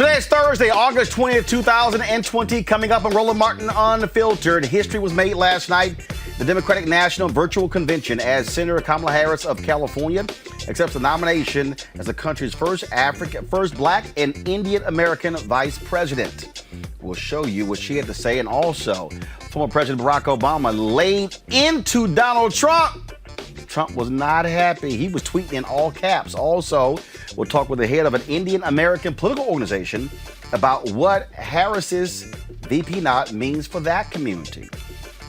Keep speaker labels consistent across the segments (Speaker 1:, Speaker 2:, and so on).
Speaker 1: Today is Thursday, August 20th, 2020. Coming up on Roland Martin Unfiltered. History was made last night. The Democratic National Virtual Convention as Senator Kamala Harris of California accepts the nomination as the country's first Black and Indian American vice president. We'll show you what she had to say, and also former President Barack Obama laid into Donald Trump. Trump was not happy. He was tweeting in all caps. Also, we'll talk with the head of an Indian American political organization about what Harris's VP nod means for that community.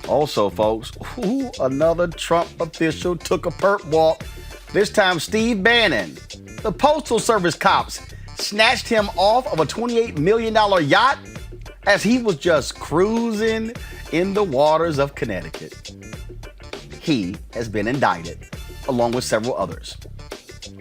Speaker 1: Also, folks, another Trump official took a perp walk. This time, Steve Bannon. The Postal Service cops snatched him off of a $28 million yacht as he was just cruising in the waters of Connecticut. He has been indicted, along with several others.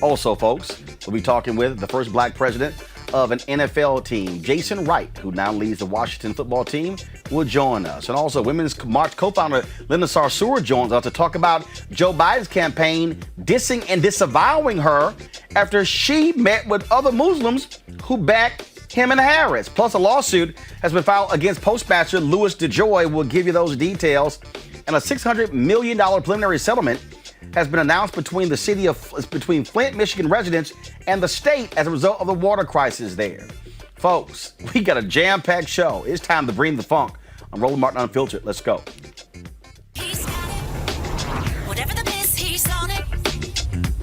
Speaker 1: Also, folks, we'll be talking with the first Black president of an NFL team, Jason Wright, who now leads the Washington football team, will join us. And also, women's March Co-founder Linda Sarsour joins us to talk about Joe Biden's campaign dissing and disavowing her after she met with other Muslims who backed him and Harris. Plus, a lawsuit has been filed against Postmaster Louis DeJoy. We'll give you those details. And a $600 million preliminary settlement has been announced between Flint, Michigan residents and the state as a result of the water crisis there. Folks, we got a jam-packed show. It's time to bring the funk on Roland Martin Unfiltered. Let's go.
Speaker 2: He's got it. Whatever the biz, he's on it.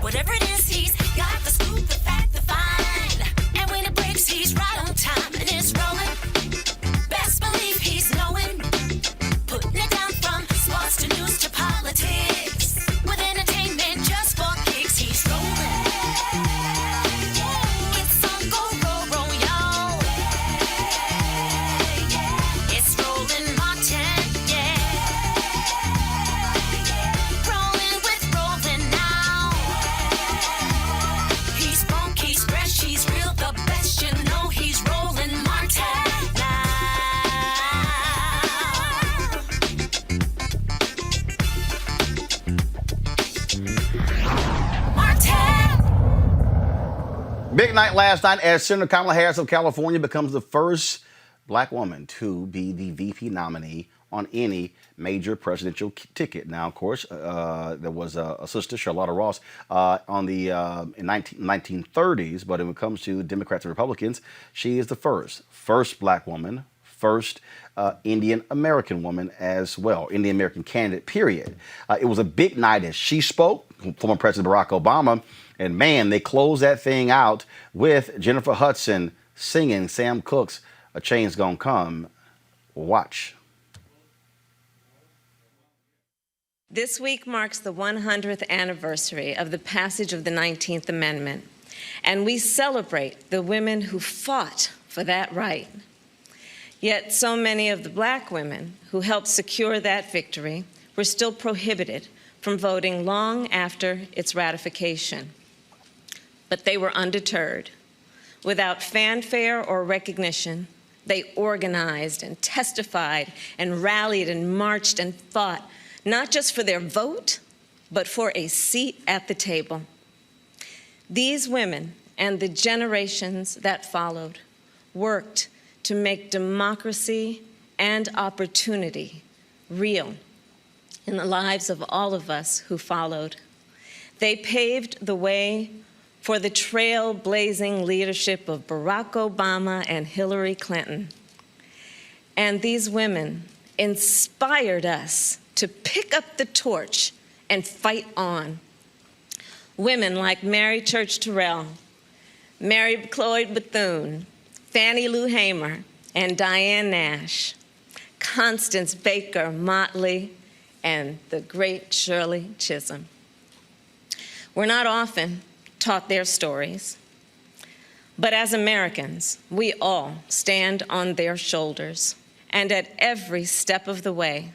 Speaker 2: Whatever it is, he's got the scoop, the fact, the find. And when it breaks, he's right on time and it's rolling. Best believe he's knowing. Putting it down from sports to news to politics. With entertainment just for kicks, he's rolling. It's on go, y'all. It's Roland Martin, yeah. Rolling with Roland now. He's funk, he's fresh, he's real, the best, you know he's Roland Martin now.
Speaker 1: Big night last night as Senator Kamala Harris of California becomes the first Black woman to be the VP nominee on any major presidential ticket. Now, of course, there was a sister, Charlotta Ross, in 1930s, but when it comes to Democrats and Republicans, she is the first Black woman, first Indian American woman as well, Indian American candidate, period. It was a big night as she spoke, former President Barack Obama, and man, they closed that thing out with Jennifer Hudson singing Sam Cooke's "A Change's Gonna Come." Watch.
Speaker 3: This week marks the 100th anniversary of the passage of the 19th Amendment, and we celebrate the women who fought for that right. Yet so many of the Black women who helped secure that victory were still prohibited from voting long after its ratification. But they were undeterred. Without fanfare or recognition, they organized and testified and rallied and marched and fought, not just for their vote, but for a seat at the table. These women and the generations that followed worked to make democracy and opportunity real in the lives of all of us who followed. They paved the way for the trailblazing leadership of Barack Obama and Hillary Clinton. And these women inspired us to pick up the torch and fight on. Women like Mary Church Terrell, Mary Cloyd Bethune, Fannie Lou Hamer, and Diane Nash, Constance Baker Motley, and the great Shirley Chisholm. We're not often taught their stories, but as Americans, we all stand on their shoulders. And at every step of the way,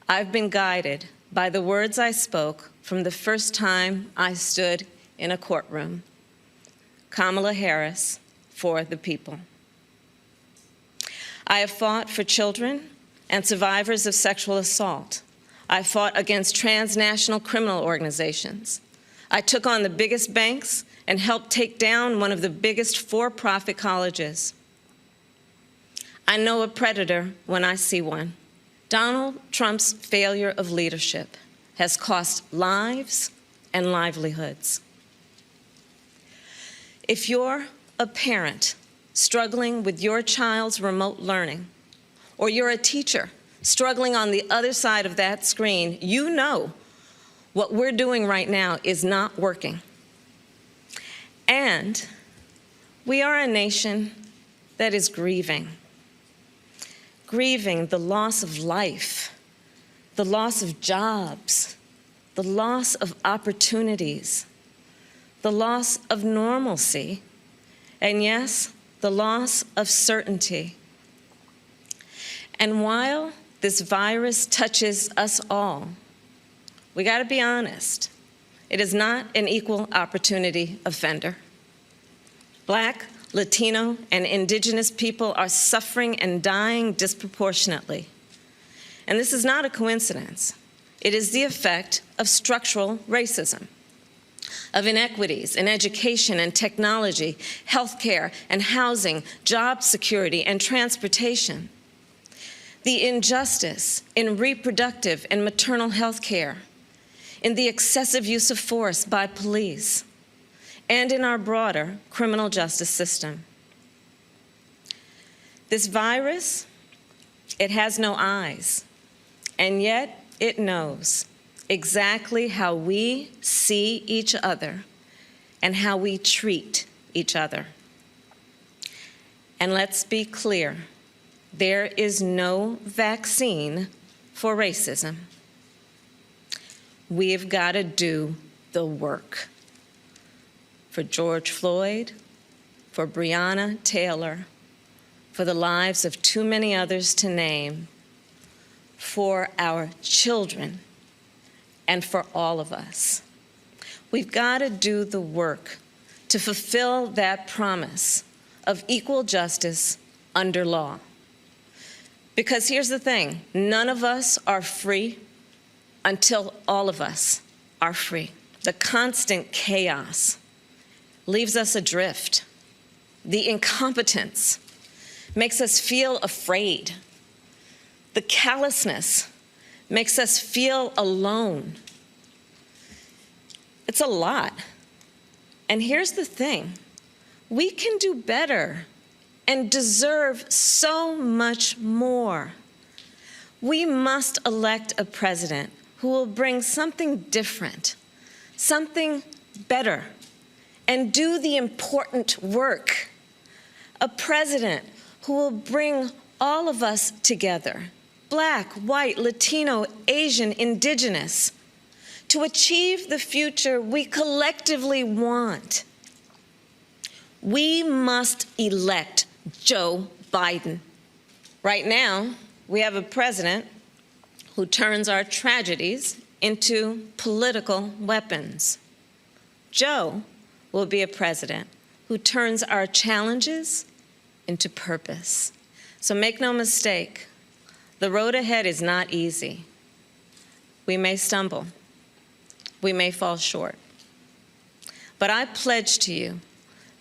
Speaker 3: I've been guided by the words I spoke from the first time I stood in a courtroom. Kamala Harris, for the people. I have fought for children and survivors of sexual assault. I fought against transnational criminal organizations. I took on the biggest banks and helped take down one of the biggest for-profit colleges. I know a predator when I see one. Donald Trump's failure of leadership has cost lives and livelihoods. If you're a parent struggling with your child's remote learning, or you're a teacher struggling on the other side of that screen, you know what we're doing right now is not working. And we are a nation that is grieving the loss of life, the loss of jobs, the loss of opportunities, the loss of normalcy, and yes, the loss of certainty. And while this virus touches us all, we got to be honest, it is not an equal opportunity offender. Black, Latino, and Indigenous people are suffering and dying disproportionately. And this is not a coincidence. It is the effect of structural racism, of inequities in education and technology, healthcare and housing, job security and transportation, the injustice in reproductive and maternal health care, in the excessive use of force by police, and in our broader criminal justice system. This virus, it has no eyes, and yet it knows exactly how we see each other and how we treat each other. And let's be clear, there is no vaccine for racism. We've got to do the work. For George Floyd, for Breonna Taylor, for the lives of too many others to name, for our children, and for all of us. We've got to do the work to fulfill that promise of equal justice under law. Because here's the thing, none of us are free until all of us are free. The constant chaos leaves us adrift. The incompetence makes us feel afraid. The callousness makes us feel alone. It's a lot. And here's the thing, we can do better and deserve so much more. We must elect a president who will bring something different, something better, and do the important work. A president who will bring all of us together, Black, white, Latino, Asian, Indigenous, to achieve the future we collectively want. We must elect Joe Biden. Right now, we have a president who turns our tragedies into political weapons. Joe will be a president who turns our challenges into purpose. So make no mistake, the road ahead is not easy. We may stumble. We may fall short. But I pledge to you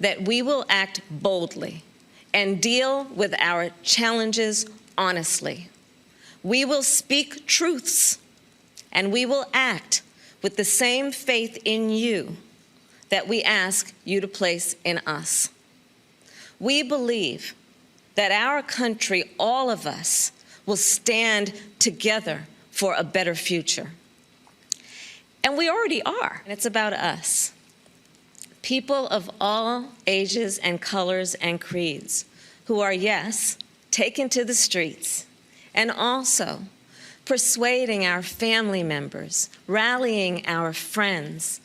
Speaker 3: that we will act boldly and deal with our challenges honestly. We will speak truths, and we will act with the same faith in you that we ask you to place in us. We believe that our country, all of us, will stand together for a better future. And we already are, and it's about us. People of all ages and colors and creeds who are, yes, taken to the streets, and also persuading our family members, rallying our friends,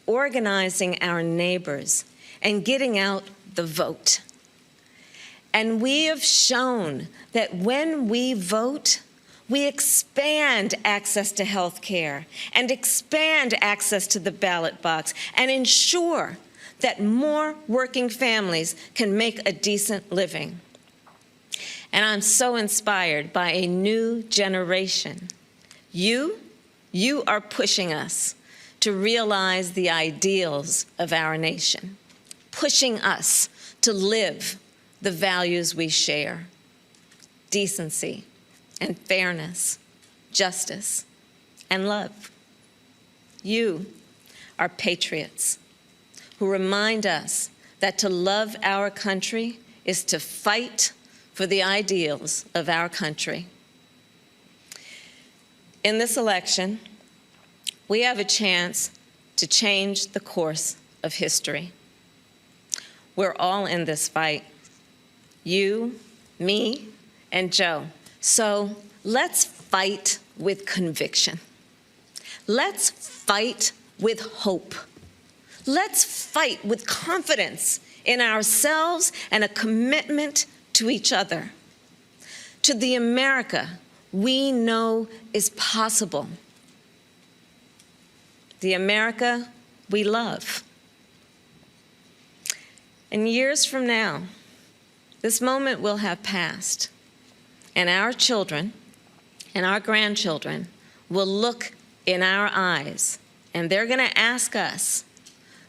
Speaker 3: organizing our neighbors, and getting out the vote. And we have shown that when we vote, we expand access to health care and expand access to the ballot box and ensure that more working families can make a decent living. And I'm so inspired by a new generation. You are pushing us to realize the ideals of our nation, pushing us to live the values we share. decency, and fairness, justice, and love. You are patriots who remind us that to love our country is to fight for the ideals of our country. In this election, we have a chance to change the course of history. We're all in this fight. You, me, and Joe. So let's fight with conviction. Let's fight with hope. Let's fight with confidence in ourselves and a commitment to each other, to the America we know is possible, the America we love. And years from now, this moment will have passed, and our children and our grandchildren will look in our eyes, and they're going to ask us,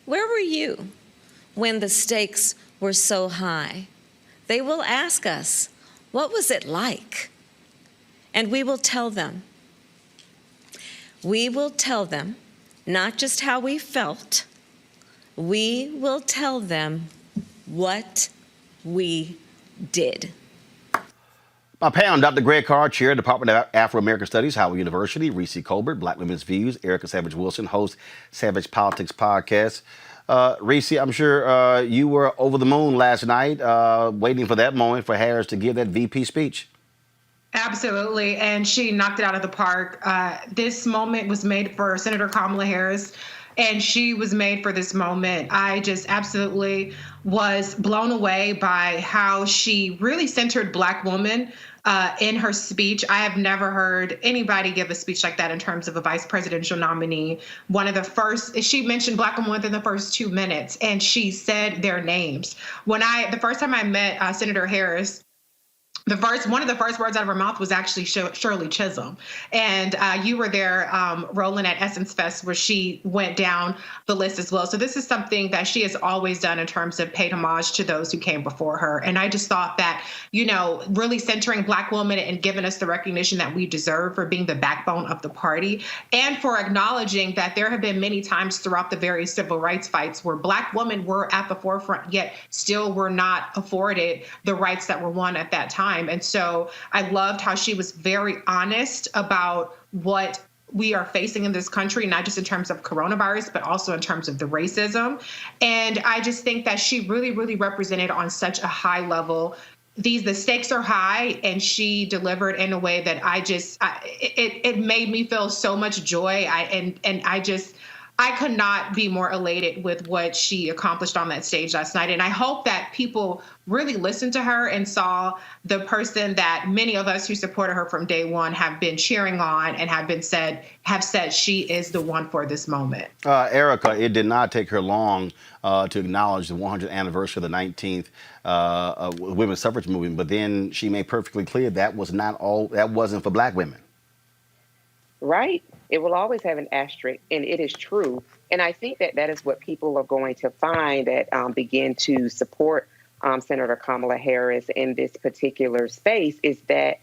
Speaker 3: where were you when the stakes were so high? They will ask us, what was it like? And we will tell them. We will tell them not just how we felt, we will tell them what we did.
Speaker 1: My panel, Dr. Greg Carr, Chair, Department of Afro-American Studies, Howard University, Reese Colbert, Black Women's Views, Erica Savage-Wilson, host Savage Politics Podcast. Reese, I'm sure you were over the moon last night, waiting for that moment for Harris to give that VP speech.
Speaker 4: Absolutely, and she knocked it out of the park. This moment was made for Senator Kamala Harris, and she was made for this moment. I just absolutely was blown away by how she really centered Black women in her speech. I have never heard anybody give a speech like that in terms of a vice presidential nominee. One of the first, she mentioned Black women within the first 2 minutes, and she said their names. The first time I met Senator Harris, one of the first words out of her mouth was actually Shirley Chisholm. And you were there, Roland, at Essence Fest, where she went down the list as well. So this is something that she has always done in terms of paid homage to those who came before her. And I just thought that, really centering Black women and giving us the recognition that we deserve for being the backbone of the party, and for acknowledging that there have been many times throughout the various civil rights fights where Black women were at the forefront, yet still were not afforded the rights that were won at that time. And so I loved how she was very honest about what we are facing in this country, not just in terms of coronavirus, but also in terms of the racism. And I just think that she really, really represented on such a high level. The stakes are high, and she delivered in a way that it made me feel so much joy. I could not be more elated with what she accomplished on that stage last night. And I hope that people really listened to her and saw the person that many of us who supported her from day one have been cheering on and have said she is the one for this moment.
Speaker 1: Erica, it did not take her long to acknowledge the 100th anniversary of the 19th women's suffrage movement, but then she made perfectly clear that wasn't for Black women.
Speaker 5: Right. It will always have an asterisk, and it is true. And I think that is what people are going to find that begin to support Senator Kamala Harris in this particular space, is that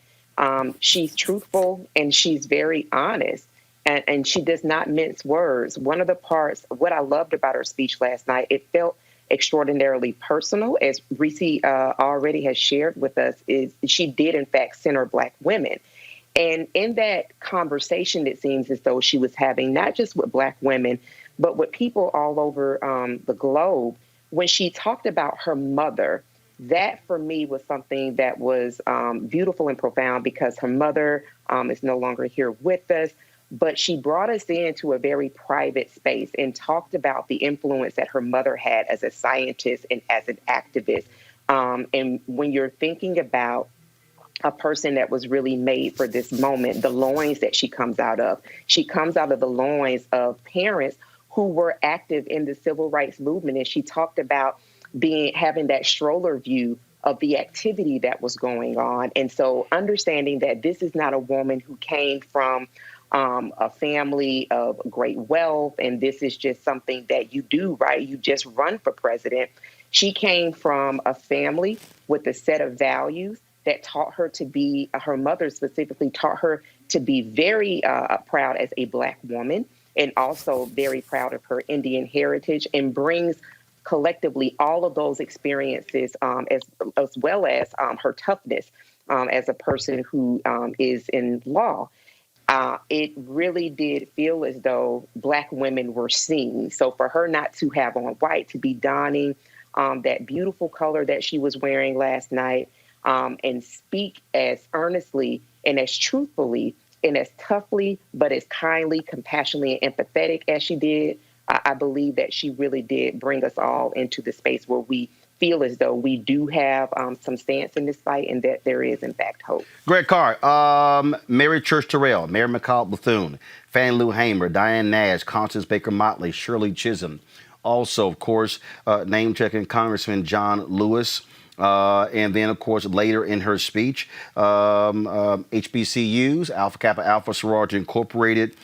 Speaker 5: she's truthful and she's very honest, and she does not mince words. One of the parts, what I loved about her speech last night, it felt extraordinarily personal, as Reese already has shared with us, is she did in fact center Black women. And in that conversation, it seems as though she was having not just with Black women, but with people all over the globe. When she talked about her mother, that for me was something that was beautiful and profound, because her mother is no longer here with us. But she brought us into a very private space and talked about the influence that her mother had as a scientist and as an activist. And when you're thinking about a person that was really made for this moment, the loins that she comes out of the loins of parents who were active in the civil rights movement. And she talked about having that stroller view of the activity that was going on. And so understanding that this is not a woman who came from a family of great wealth, and this is just something that you do, right? You just run for president. She came from a family with a set of values that taught her to be, her mother specifically taught her to be very proud as a Black woman, and also very proud of her Indian heritage, and brings collectively all of those experiences as well as her toughness as a person who is in law. It really did feel as though Black women were seen. So for her not to have on white, to be donning that beautiful color that she was wearing last night, and speak as earnestly and as truthfully and as toughly, but as kindly, compassionately, and empathetic as she did, I believe that she really did bring us all into the space where we feel as though we do have some stance in this fight, and that there is, in fact, hope.
Speaker 1: Greg Carr, Mary Church Terrell, Mary McCall Bethune, Fannie Lou Hamer, Diane Nash, Constance Baker Motley, Shirley Chisholm. Also, of course, name-checking Congressman John Lewis. And then, of course, later in her speech, HBCUs, Alpha Kappa Alpha Sorority Incorporated.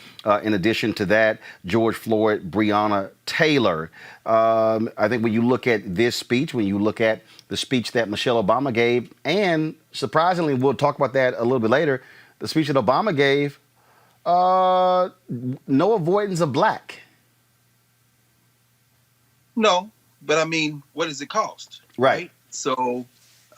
Speaker 1: In addition to that, George Floyd, Breonna Taylor. I think when you look at this speech, when you look at the speech that Michelle Obama gave, and surprisingly, we'll talk about that a little bit later, the speech that Obama gave, no avoidance of Black.
Speaker 6: No, but I mean, what does it cost?
Speaker 1: Right.
Speaker 6: So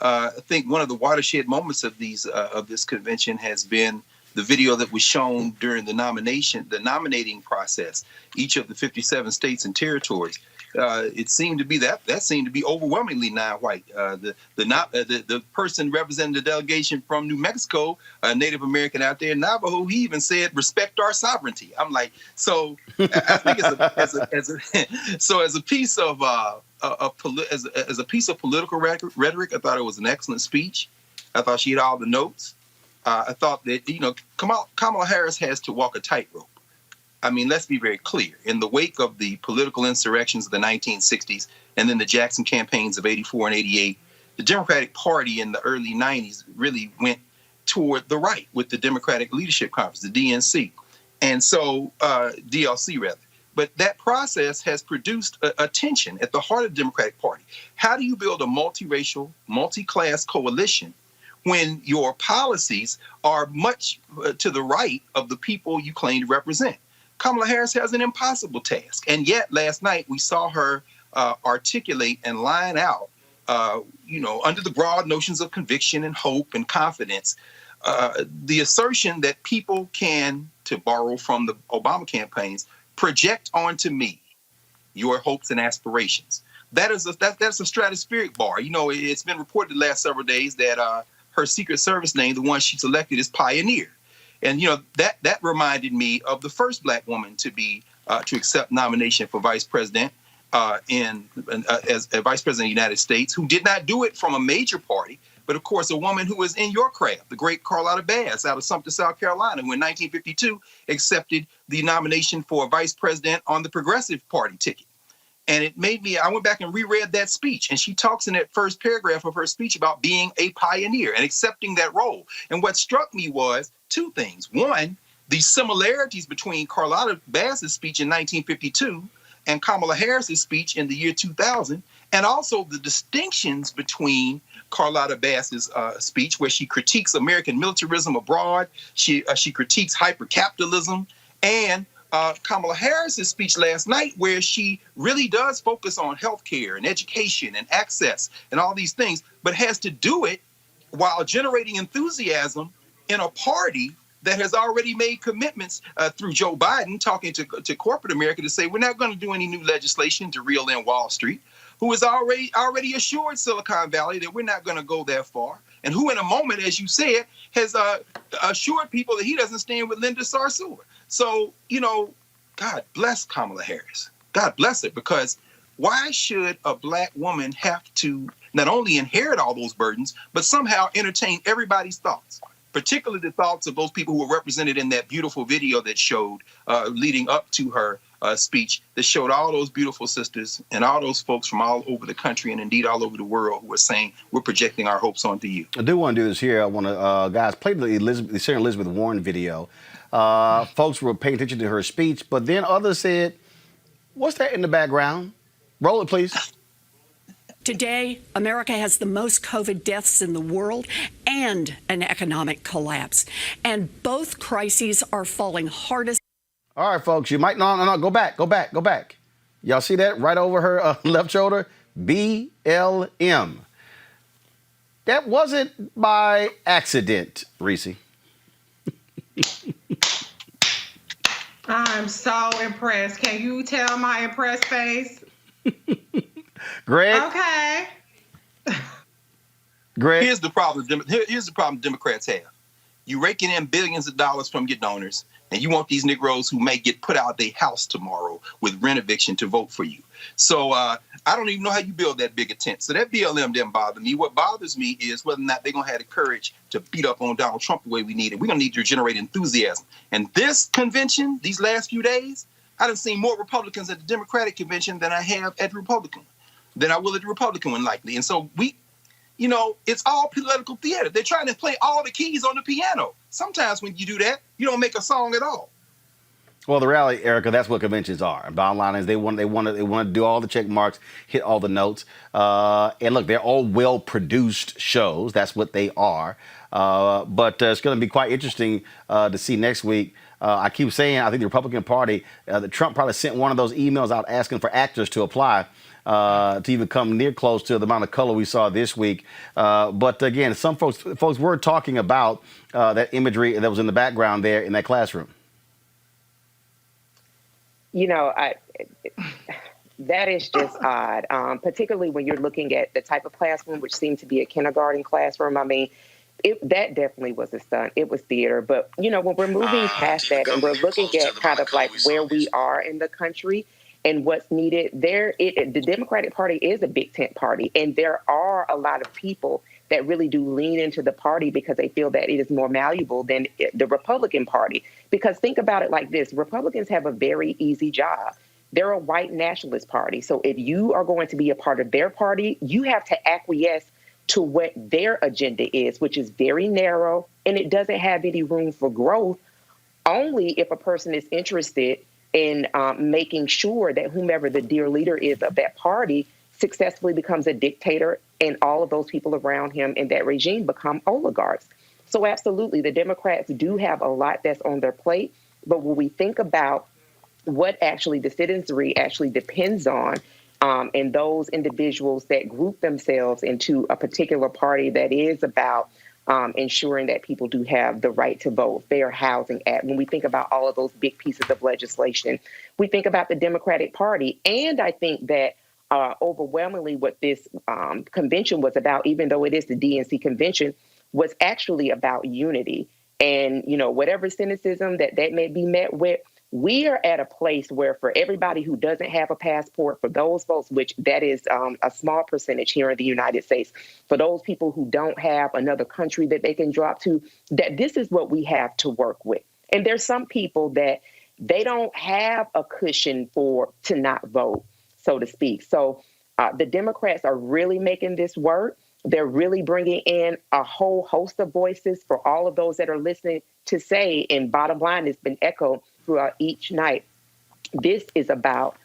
Speaker 6: I think one of the watershed moments of this convention has been the video that was shown during the nominating process. Each of the 57 states and territories. It seemed to be that seemed to be overwhelmingly non-white. The person representing the delegation from New Mexico, a Native American out there, Navajo, he even said, "Respect our sovereignty." I'm like, so I think as a piece of as a piece of political rhetoric, I thought it was an excellent speech. I thought she had all the notes. I thought that Kamala Harris has to walk a tightrope. I mean, let's be very clear. In the wake of the political insurrections of the 1960s and then the Jackson campaigns of 84 and 88, the Democratic Party in the early 90s really went toward the right with the Democratic Leadership Conference, the DNC, and so DLC rather. But that process has produced a tension at the heart of the Democratic Party. How do you build a multiracial, multi-class coalition when your policies are much to the right of the people you claim to represent? Kamala Harris has an impossible task. And yet last night we saw her articulate and line out, under the broad notions of conviction and hope and confidence, the assertion that people can, to borrow from the Obama campaigns, project onto me your hopes and aspirations. That's a stratospheric bar. It's been reported the last several days that her Secret Service name, the one she selected, is Pioneer. And, that reminded me of the first Black woman to accept nomination for vice president as a vice president of the United States, who did not do it from a major party, but, of course, a woman who was in your craft, the great Carlotta Bass out of Sumter, South Carolina, who in 1952 accepted the nomination for vice president on the Progressive Party ticket. And it made me, I went back and reread that speech, and she talks in that first paragraph of her speech about being a pioneer and accepting that role. And what struck me was two things. One, the similarities between Carlotta Bass's speech in 1952 and Kamala Harris's speech in the year 2000, and also the distinctions between Carlotta Bass's speech, where she critiques American militarism abroad, she critiques hyper-capitalism, and Kamala Harris's speech last night, where she really does focus on healthcare and education and access and all these things, but has to do it while generating enthusiasm in a party that has already made commitments through Joe Biden, talking to corporate America, to say we're not going to do any new legislation to reel in Wall Street, who has already assured Silicon Valley that we're not going to go that far, and who in a moment, as you said, has assured people that he doesn't stand with Linda Sarsour. So, God bless Kamala Harris. God bless her, because why should a Black woman have to not only inherit all those burdens, but somehow entertain everybody's thoughts, particularly the thoughts of those people who were represented in that beautiful video that showed leading up to her speech, that showed all those beautiful sisters and all those folks from all over the country and indeed all over the world who are saying, we're projecting our hopes onto you.
Speaker 1: I do want to do this here. I want to, guys, play the Sarah Elizabeth Warren video. Folks were paying attention to her speech, but then others said, what's that in the background? Roll it, please.
Speaker 7: Today, America has the most COVID deaths in the world and an economic collapse. And both crises are falling hardest.
Speaker 1: All right, folks, you might no, go back. Y'all see that right over her left shoulder? BLM. That wasn't by accident, Reese.
Speaker 4: I'm so impressed. Can you tell my impressed face?
Speaker 1: Greg?
Speaker 4: Okay.
Speaker 1: Greg?
Speaker 6: Here's the problem. Here's the problem Democrats have. You raking in billions of dollars from your donors, and you want these Negroes who may get put out of their house tomorrow with rent eviction to vote for you. So I don't even know how you build that big a tent. So that BLM didn't bother me. What bothers me is whether or not they're going to have the courage to beat up on Donald Trump the way we need it. We're going to need to generate enthusiasm. And this convention, these last few days, I done seen more Republicans at the Democratic convention than I have at the Republican, than I will at the Republican one likely. And so it's all political theater. They're trying to play all the keys on the piano. Sometimes when you do that, you don't make a song at all.
Speaker 1: Well, the reality, Erica, that's what conventions are. And bottom line is they want to do all the check marks, hit all the notes. And look, they're all well-produced shows. That's what they are. But it's going to be quite interesting to see next week. I keep saying, I think the Republican Party, the Trump probably sent one of those emails out asking for actors to apply to even come near close to the amount of color we saw this week. But again, some folks were talking about that imagery that was in the background there in that classroom.
Speaker 5: That is just odd, particularly when you're looking at the type of classroom, which seemed to be a kindergarten classroom. I mean, that definitely was a stunt. It was theater. But, when we're moving past that and we're looking at kind of like where we are in the country and what's needed the Democratic Party is a big tent party. And there are a lot of people that really do lean into the party because they feel that it is more malleable than the Republican Party. Because think about it like this. Republicans have a very easy job. They're a white nationalist party. So if you are going to be a part of their party, you have to acquiesce to what their agenda is, which is very narrow, and it doesn't have any room for growth, only if a person is interested in making sure that whomever the dear leader is of that party successfully becomes a dictator, and all of those people around him in that regime become oligarchs. So absolutely, the Democrats do have a lot that's on their plate. But when we think about what actually the citizenry actually depends on, and those individuals that group themselves into a particular party that is about ensuring that people do have the right to vote, Fair Housing Act. When we think about all of those big pieces of legislation, we think about the Democratic Party. And I think that overwhelmingly what this convention was about, even though it is the DNC convention, was actually about unity. And, whatever cynicism that may be met with, we are at a place where for everybody who doesn't have a passport, for those folks, which that is a small percentage here in the United States, for those people who don't have another country that they can drop to, that this is what we have to work with. And there's some people that they don't have a cushion to not vote, so to speak. So the Democrats are really making this work. They're really bringing in a whole host of voices for all of those that are listening to say, and bottom line has been echoed throughout each night. This is about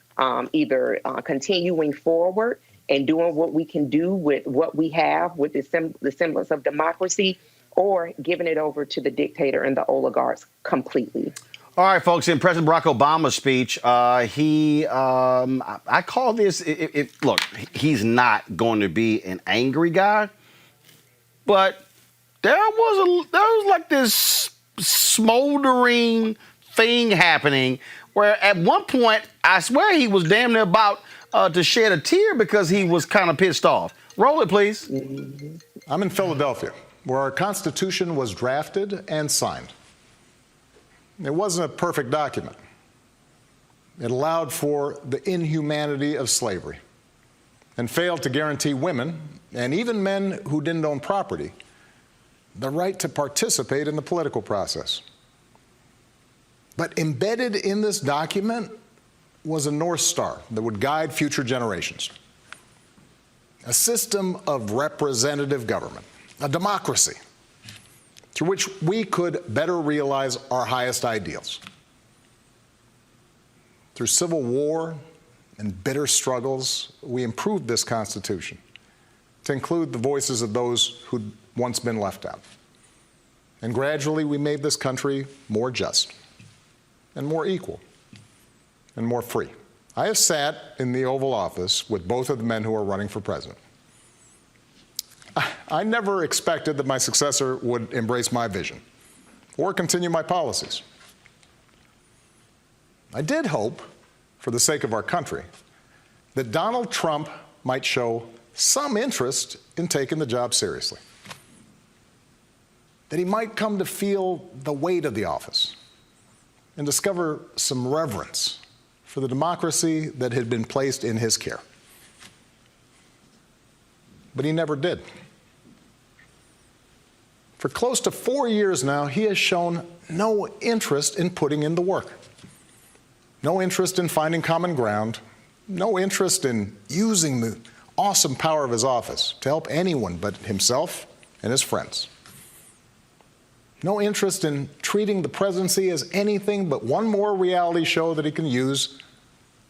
Speaker 5: either continuing forward and doing what we can do with what we have with the semblance of democracy, or giving it over to the dictator and the oligarchs completely.
Speaker 1: All right, folks, in President Barack Obama's speech, I call this, look, he's not going to be an angry guy, but there was like this smoldering thing happening where at one point, I swear he was damn near about to shed a tear because he was kind of pissed off. Roll it, please.
Speaker 8: I'm in Philadelphia, where our Constitution was drafted and signed. It wasn't a perfect document. It allowed for the inhumanity of slavery and failed to guarantee women, and even men who didn't own property, the right to participate in the political process. But embedded in this document was a North Star that would guide future generations. A system of representative government, a democracy, through which we could better realize our highest ideals. Through civil war and bitter struggles, we improved this Constitution to include the voices of those who'd once been left out. And gradually, we made this country more just and more equal and more free. I have sat in the Oval Office with both of the men who are running for president. I never expected that my successor would embrace my vision or continue my policies. I did hope, for the sake of our country, that Donald Trump might show some interest in taking the job seriously, that he might come to feel the weight of the office and discover some reverence for the democracy that had been placed in his care. But he never did. For close to 4 years now, he has shown no interest in putting in the work, no interest in finding common ground, no interest in using the awesome power of his office to help anyone but himself and his friends. No interest in treating the presidency as anything but one more reality show that he can use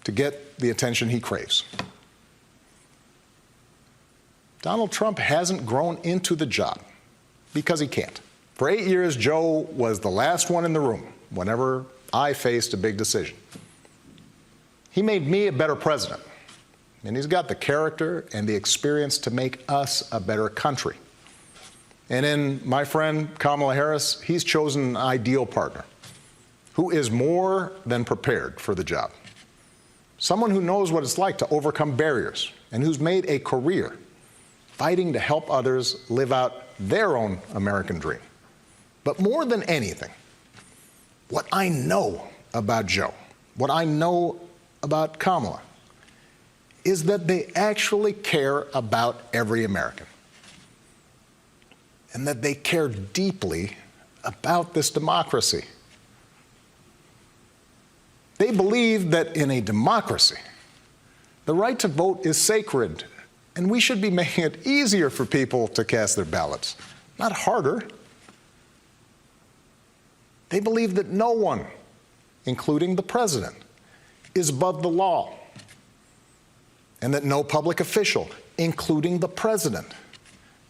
Speaker 8: to get the attention he craves. Donald Trump hasn't grown into the job because he can't. For 8 years, Joe was the last one in the room whenever I faced a big decision. He made me a better president, and he's got the character and the experience to make us a better country. And in my friend Kamala Harris, he's chosen an ideal partner who is more than prepared for the job. Someone who knows what it's like to overcome barriers and who's made a career fighting to help others live out their own American dream. But more than anything, what I know about Joe, what I know about Kamala, is that they actually care about every American, and that they care deeply about this democracy. They believe that in a democracy, the right to vote is sacred, and we should be making it easier for people to cast their ballots, not harder. They believe that no one, including the president, is above the law, and that no public official, including the president,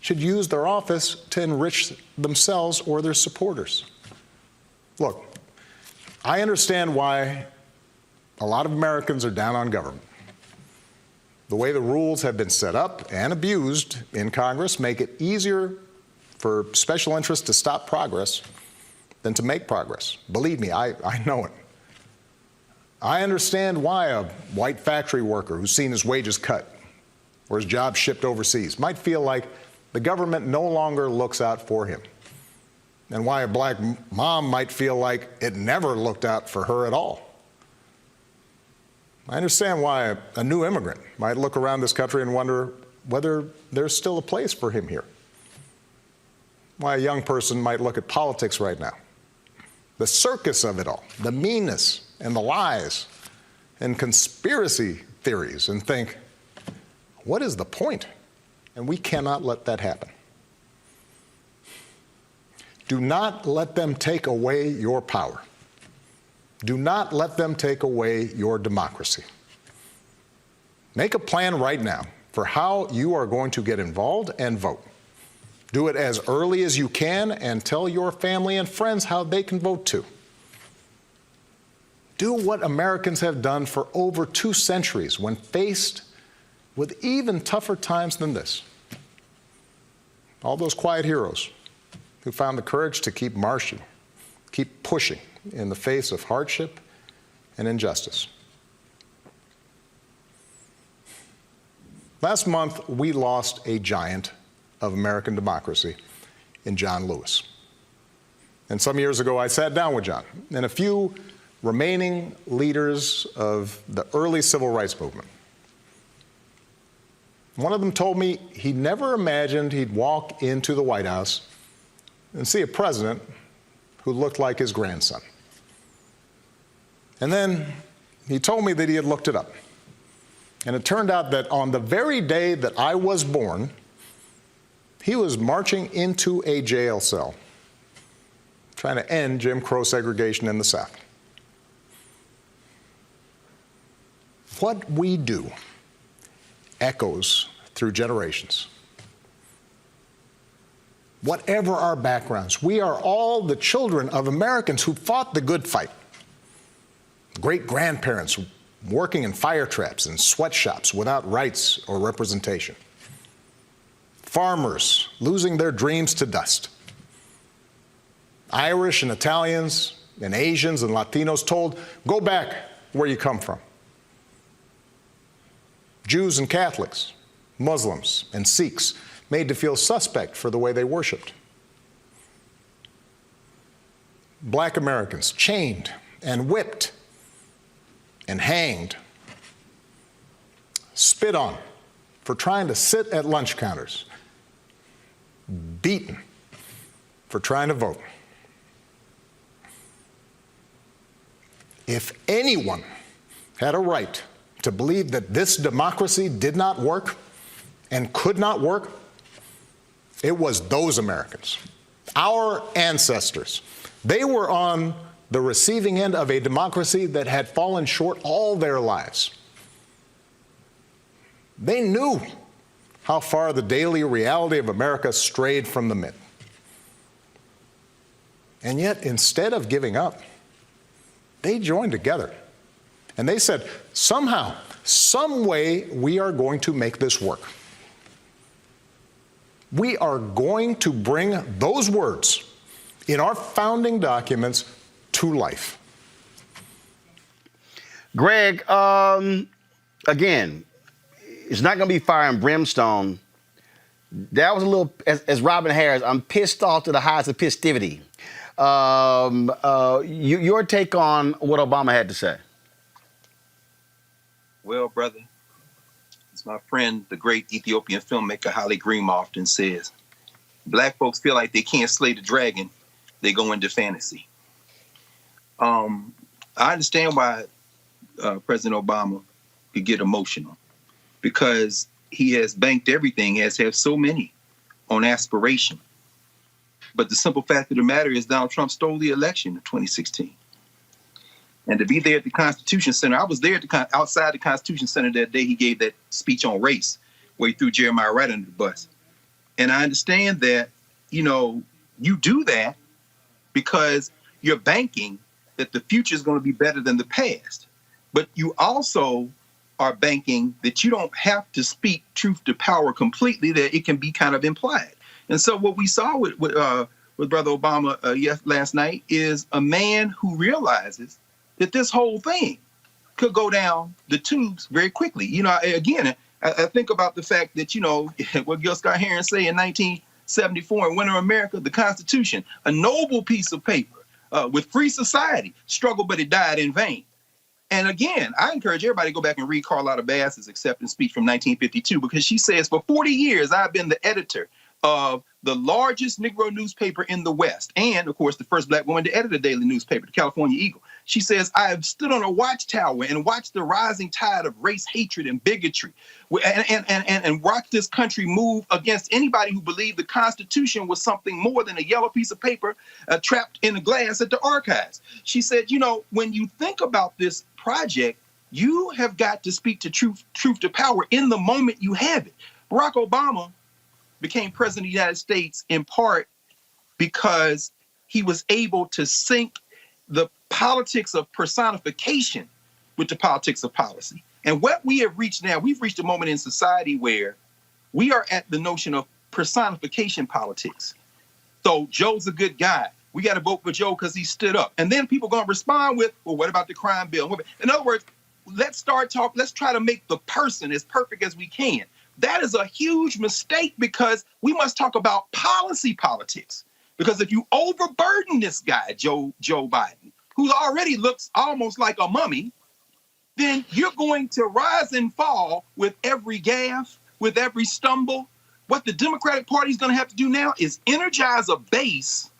Speaker 8: should use their office to enrich themselves or their supporters. Look, I understand why a lot of Americans are down on government. The way the rules have been set up and abused in Congress make it easier for special interests to stop progress than to make progress. Believe me, I know it. I understand why a white factory worker who's seen his wages cut or his job shipped overseas might feel like the government no longer looks out for him, and why a black mom might feel like it never looked out for her at all. I understand why a new immigrant might look around this country and wonder whether there's still a place for him here. Why a young person might look at politics right now, the circus of it all, the meanness and the lies and conspiracy theories, and think, what is the point? And we cannot let that happen. Do not let them take away your power. Do not let them take away your democracy. Make a plan right now for how you are going to get involved and vote. Do it as early as you can and tell your family and friends how they can vote too. Do what Americans have done for over 2 centuries when faced with even tougher times than this. All those quiet heroes who found the courage to keep marching, keep pushing in the face of hardship and injustice. Last month, we lost a giant of American democracy in John Lewis. And some years ago, I sat down with John and a few remaining leaders of the early civil rights movement. One of them told me he never imagined he'd walk into the White House and see a president who looked like his grandson. And then he told me that he had looked it up. And it turned out that on the very day that I was born, he was marching into a jail cell, trying to end Jim Crow segregation in the South. What we do echoes through generations. whatever our backgrounds. We are all the children of Americans who fought the good fight. Great-grandparents working in fire traps and sweatshops without rights or representation. Farmers losing their dreams to dust. Irish and Italians and Asians and Latinos told, go back where you come from. Jews and Catholics, Muslims and Sikhs made to feel suspect for the way they worshiped. Black Americans chained and whipped and hanged, spit on for trying to sit at lunch counters, beaten for trying to vote. If anyone had a right to believe that this democracy did not work and could not work, it was those Americans, our ancestors. They were on the receiving end of a democracy that had fallen short all their lives. They knew how far the daily reality of America strayed from the myth. And yet, instead of giving up, they joined together. And they said, somehow, some way, we are going to make this work. We are going to bring those words in our founding documents to life.
Speaker 1: Greg, again, it's not going to be fire and brimstone. That was a little, as Robin Harris, I'm pissed off to the highest of pistivity. Your take on what Obama had to say?
Speaker 6: Well, brother, as my friend, the great Ethiopian filmmaker Haile Green often says, black folks feel like they can't slay the dragon, they go into fantasy. I understand why President Obama could get emotional, because he has banked everything, as have so many, on aspiration. But the simple fact of the matter is Donald Trump stole the election in 2016. And to be there at the Constitution Center, I was there at outside the Constitution Center that day he gave that speech on race, where he threw Jeremiah Wright under the bus. And I understand that, you do that because you're banking that the future is going to be better than the past. But you also are banking that you don't have to speak truth to power completely, that it can be kind of implied. And so what we saw with Brother Obama last night is a man who realizes that this whole thing could go down the tubes very quickly. Again, I think about the fact that, what Gil Scott Heron say in 1974 in Winter America, the Constitution, a noble piece of paper with free society, struggled, but it died in vain. And again, I encourage everybody to go back and read Carlotta Bass's acceptance speech from 1952, because she says, for 40 years, I've been the editor of the largest Negro newspaper in the West, and, of course, the first black woman to edit a daily newspaper, the California Eagle. She says, I have stood on a watchtower and watched the rising tide of race hatred and bigotry and watched this country move against anybody who believed the Constitution was something more than a yellow piece of paper trapped in a glass at the archives. She said, when you think about this project, you have got to speak to truth to power in the moment you have it. Barack Obama became president of the United States in part because he was able to sync the politics of personification with the politics of policy. And what we have reached now, we've reached a moment in society where we are at the notion of personification politics. So Joe's a good guy. We got to vote for Joe because he stood up. And then people are going to respond with, well, what about the crime bill? In other words, let's try to make the person as perfect as we can. That is a huge mistake, because we must talk about policy politics. Because if you overburden this guy, Joe Biden, who already looks almost like a mummy, then you're going to rise and fall with every gaffe, with every stumble. What the Democratic Party is going to have to do now is energize a base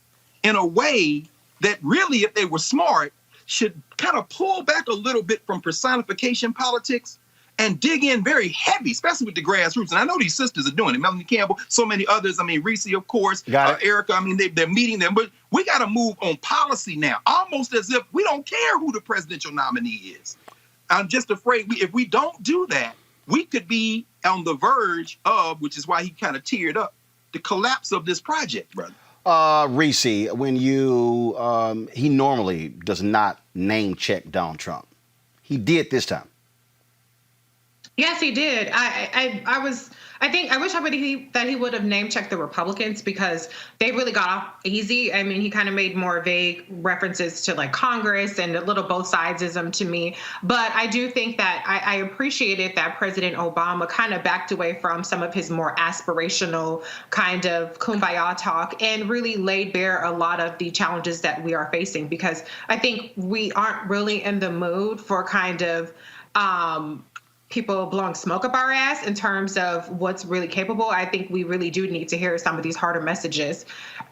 Speaker 6: in a way that really, if they were smart, should kind of pull back a little bit from personification politics and dig in very heavy, especially with the grassroots. And I know these sisters are doing it. Melanie Campbell, so many others. Reese, of course, Erica. They're meeting them. But we got to move on policy now, almost as if we don't care who the presidential nominee is. I'm just afraid if we don't do that, we could be on the verge of, which is why he kind of teared up, the collapse of this project, brother.
Speaker 1: Reese, when you, he normally does not name check Donald Trump. He did this time.
Speaker 4: Yes, he did. I wish that he would have name checked the Republicans, because they really got off easy. I mean, he kind of made more vague references to like Congress and a little both sidesism to me. But I do think that I appreciated that President Obama kind of backed away from some of his more aspirational kind of kumbaya talk and really laid bare a lot of the challenges that we are facing, because I think we aren't really in the mood for kind of people blowing smoke up our ass in terms of what's really capable. I think we really do need to hear some of these harder messages.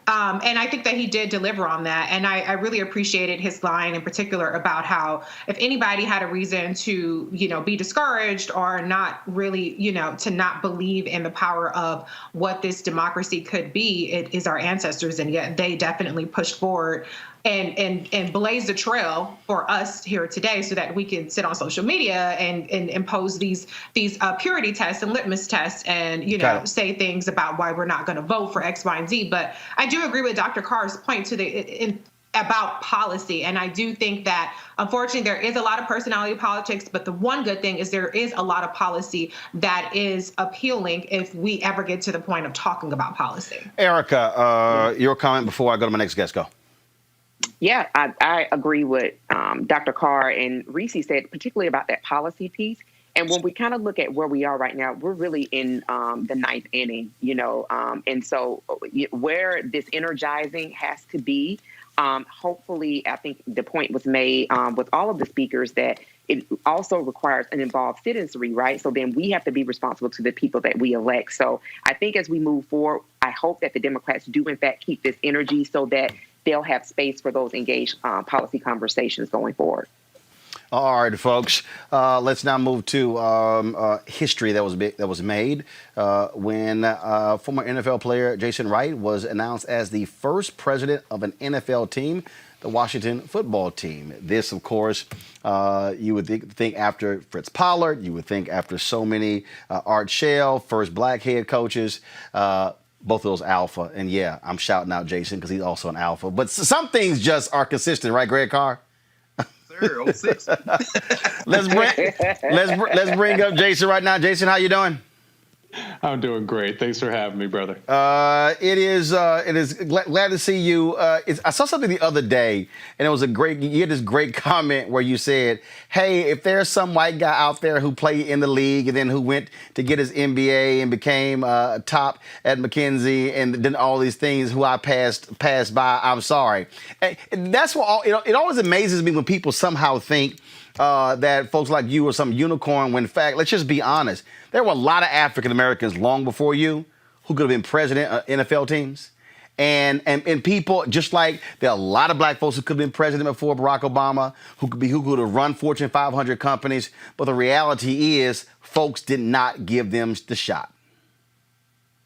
Speaker 4: And I think that he did deliver on that. And I really appreciated his line in particular about how if anybody had a reason to, be discouraged or not really, to not believe in the power of what this democracy could be, it is our ancestors. And yet they definitely pushed forward and blaze the trail for us here today so that we can sit on social media and impose these purity tests and litmus tests and, say things about why we're not going to vote for X, Y, and Z. But I do agree with Dr. Carr's point about policy. And I do think that, unfortunately, there is a lot of personality politics, but the one good thing is there is a lot of policy that is appealing if we ever get to the point of talking about policy.
Speaker 1: Erica, your comment before I go to my next guest. Go.
Speaker 5: Yeah, I agree with Dr. Carr and Reese said, particularly about that policy piece. And when we kind of look at where we are right now, we're really in the ninth inning, and so where this energizing has to be, hopefully, I think the point was made with all of the speakers that it also requires an involved citizenry, right? So then we have to be responsible to the people that we elect. So I think as we move forward, I hope that the Democrats do, in fact, keep this energy so that they'll have space for those engaged policy conversations going forward.
Speaker 1: All right, folks. Let's now move to history that was made when former NFL player Jason Wright was announced as the first president of an NFL team, the Washington football team. This, of course, you would think after Fritz Pollard, you would think after so many Art Shell, first black head coaches. Both of those alpha. And yeah, I'm shouting out Jason because he's also an alpha. But some things just are consistent, right, Greg Carr?
Speaker 6: Sir, 06.
Speaker 1: Let's bring up Jason right now. Jason, how you doing?
Speaker 9: I'm doing great. Thanks for having me, brother.
Speaker 1: It is glad to see you. I saw something the other day, and it was you had this great comment where you said, hey, if there's some white guy out there who played in the league and then who went to get his MBA and became top at McKinsey and then all these things who I passed by, I'm sorry. And that's what it always amazes me when people somehow think that folks like you are some unicorn, when in fact, let's just be honest. There were a lot of African Americans long before you who could have been president of NFL teams. And people, just like there are a lot of black folks who could have been president before Barack Obama, who could have run Fortune 500 companies. But the reality is folks did not give them the shot.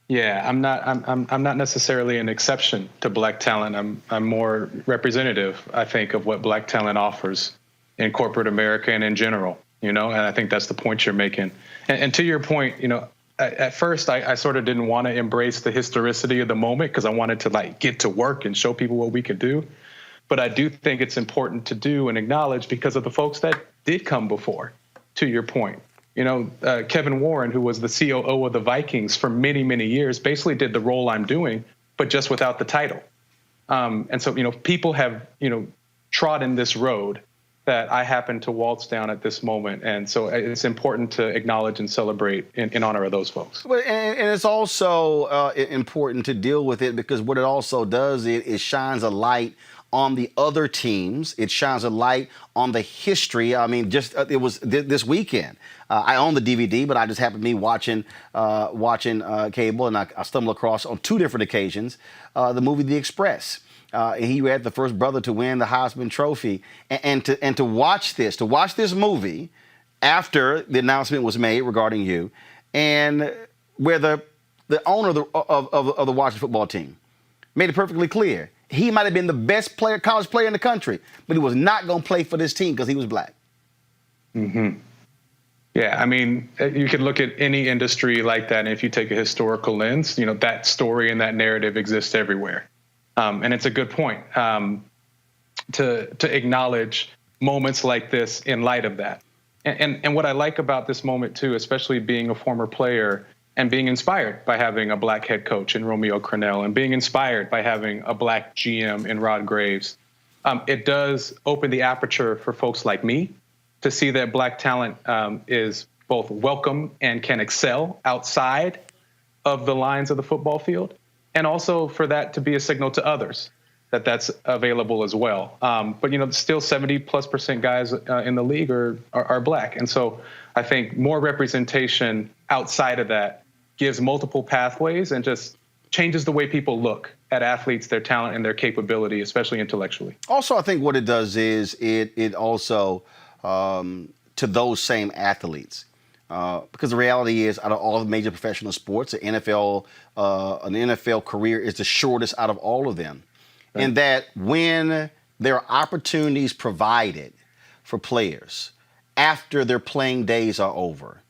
Speaker 9: Yeah, I'm not necessarily an exception to black talent. I'm more representative, I think, of what black talent offers in corporate America and in general, and I think that's the point you're making. And to your point, at first I sort of didn't want to embrace the historicity of the moment because I wanted to get to work and show people what we could do. But I do think it's important to do and acknowledge because of the folks that did come before, to your point. Kevin Warren, who was the COO of the Vikings for many, many years, basically did the role I'm doing, but just without the title. And so, people have, trodden this road that I happen to waltz down at this moment. And so it's important to acknowledge and celebrate in honor of those folks.
Speaker 1: And it's also important to deal with it because what it also does, it shines a light on the other teams. It shines a light on the history. I mean, it was this weekend. I own the DVD, but I just happened to be watching cable, and I stumbled across on two different occasions the movie The Express. He had the first brother to win the Heisman Trophy, and to watch this movie after the announcement was made regarding you, and where the owner of the Washington football team made it perfectly clear he might have been the best college player in the country, but he was not going to play for this team because he was black.
Speaker 9: Mm-hmm. Yeah, I mean, you could look at any industry like that, and if you take a historical lens, that story and that narrative exists everywhere. And it's a good point to acknowledge moments like this in light of that. And what I like about this moment, too, especially being a former player and being inspired by having a black head coach in Romeo Crennel and being inspired by having a black GM in Rod Graves, it does open the aperture for folks like me to see that black talent is both welcome and can excel outside of the lines of the football field, and also for that to be a signal to others that that's available as well. But still 70+% guys in the league are black. And so I think more representation outside of that gives multiple pathways and just changes the way people look at athletes, their talent, and their capability, especially intellectually.
Speaker 1: Also, I think what it does is it also, to those same athletes, because the reality is, out of all the major professional sports, an NFL career is the shortest out of all of them. Right. And that when there are opportunities provided for players after their playing days are over,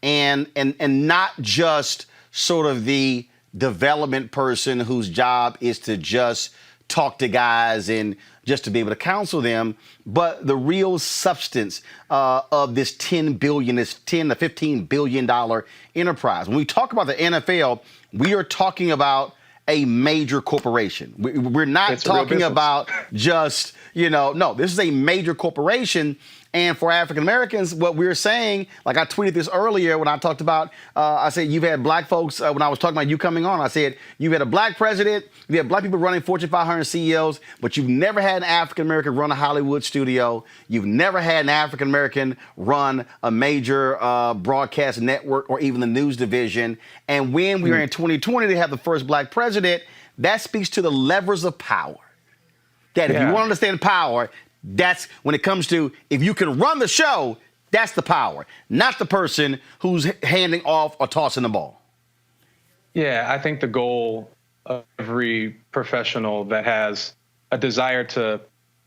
Speaker 1: and not just sort of the development person whose job is to just talk to guys and just to be able to counsel them, but the real substance of this $10 to $15 billion enterprise. When we talk about the NFL, we are talking about a major corporation. We're not talking about just, no, this is a major corporation. And for African Americans, what we're saying, like I tweeted this earlier when I talked about, I said, you've had black folks, when I was talking about you coming on, I said, you've had a black president, you had black people running Fortune 500 CEOs, but you've never had an African American run a Hollywood studio. You've never had an African American run a major broadcast network or even the news division. And when we were in 2020 to have the first black president, that speaks to the levers of power. That if you want to understand power, that's when it comes to, if you can run the show, that's the power, not the person who's handing off or tossing the ball.
Speaker 9: Yeah, I think the goal of every professional that has a desire to,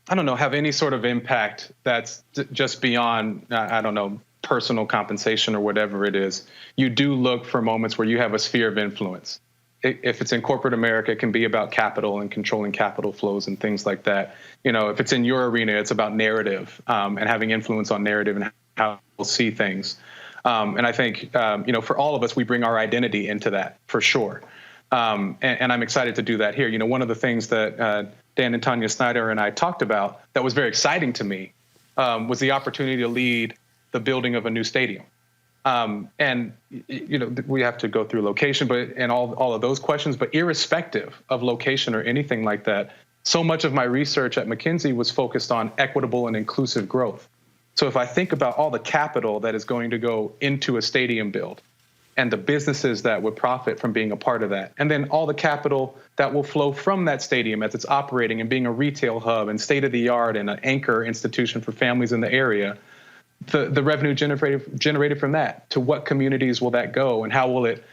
Speaker 9: have any sort of impact that's just beyond, personal compensation or whatever it is, you do look for moments where you have a sphere of influence. If it's in corporate America, it can be about capital and controlling capital flows and things like that. If it's in your arena, it's about narrative and having influence on narrative and how people see things. And I think, for all of us, we bring our identity into that for sure. And I'm excited to do that here. One of the things that Dan and Tanya Snyder and I talked about that was very exciting to me was the opportunity to lead the building of a new stadium. We have to go through location, and all of those questions, but irrespective of location or anything like that, so much of my research at McKinsey was focused on equitable and inclusive growth. So if I think about all the capital that is going to go into a stadium build and the businesses that would profit from being a part of that, and then all the capital that will flow from that stadium as it's operating and being a retail hub and state-of-the-art and an anchor institution for families in the area, the revenue generated from that, to what communities will that go, and how will it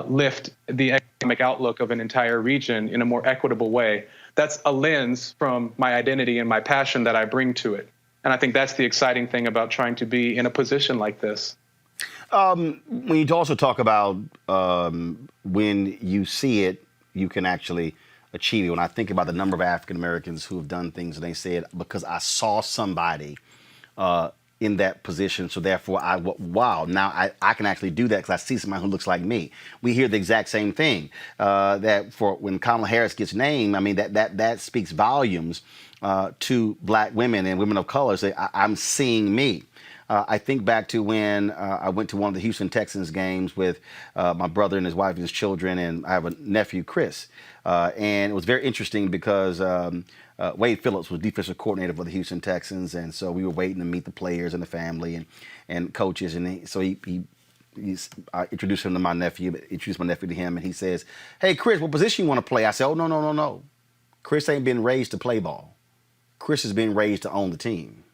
Speaker 9: lift the economic outlook of an entire region in a more equitable way? That's a lens from my identity and my passion that I bring to it. And I think that's the exciting thing about trying to be in a position like this.
Speaker 1: When you also talk about when you see it, you can actually achieve it. When I think about the number of African Americans who have done things and they said, because I saw somebody in that position, so therefore now I can actually do that because I see somebody who looks like me. We hear the exact same thing, that for when Kamala Harris gets named, I mean, that speaks volumes to black women and women of color. Say, I'm seeing me. I think back to when I went to one of the Houston Texans games with my brother and his wife and his children, and I have a nephew, Chris. And it was very interesting because Wade Phillips was defensive coordinator for the Houston Texans, and so we were waiting to meet the players and the family and coaches, and I introduced him to my nephew, introduced my nephew to him, and he says, "Hey, Chris, what position you want to play?" I said, "Oh, no. Chris ain't been raised to play ball. Chris is being raised to own the team."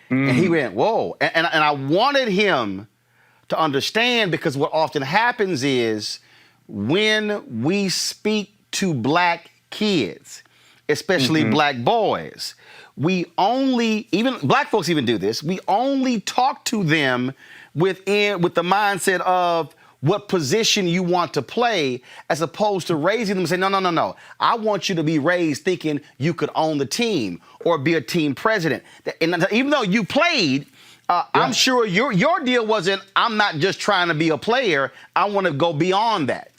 Speaker 1: And he went, "Whoa!" And I wanted him to understand, because what often happens is when we speak to black kids, especially black boys, even black folks even do this, we only talk to them with the mindset of what position you want to play, as opposed to raising them and saying, no. I want you to be raised thinking you could own the team or be a team president. And even though you played, I'm sure your deal wasn't, I'm not just trying to be a player. I want to go beyond that.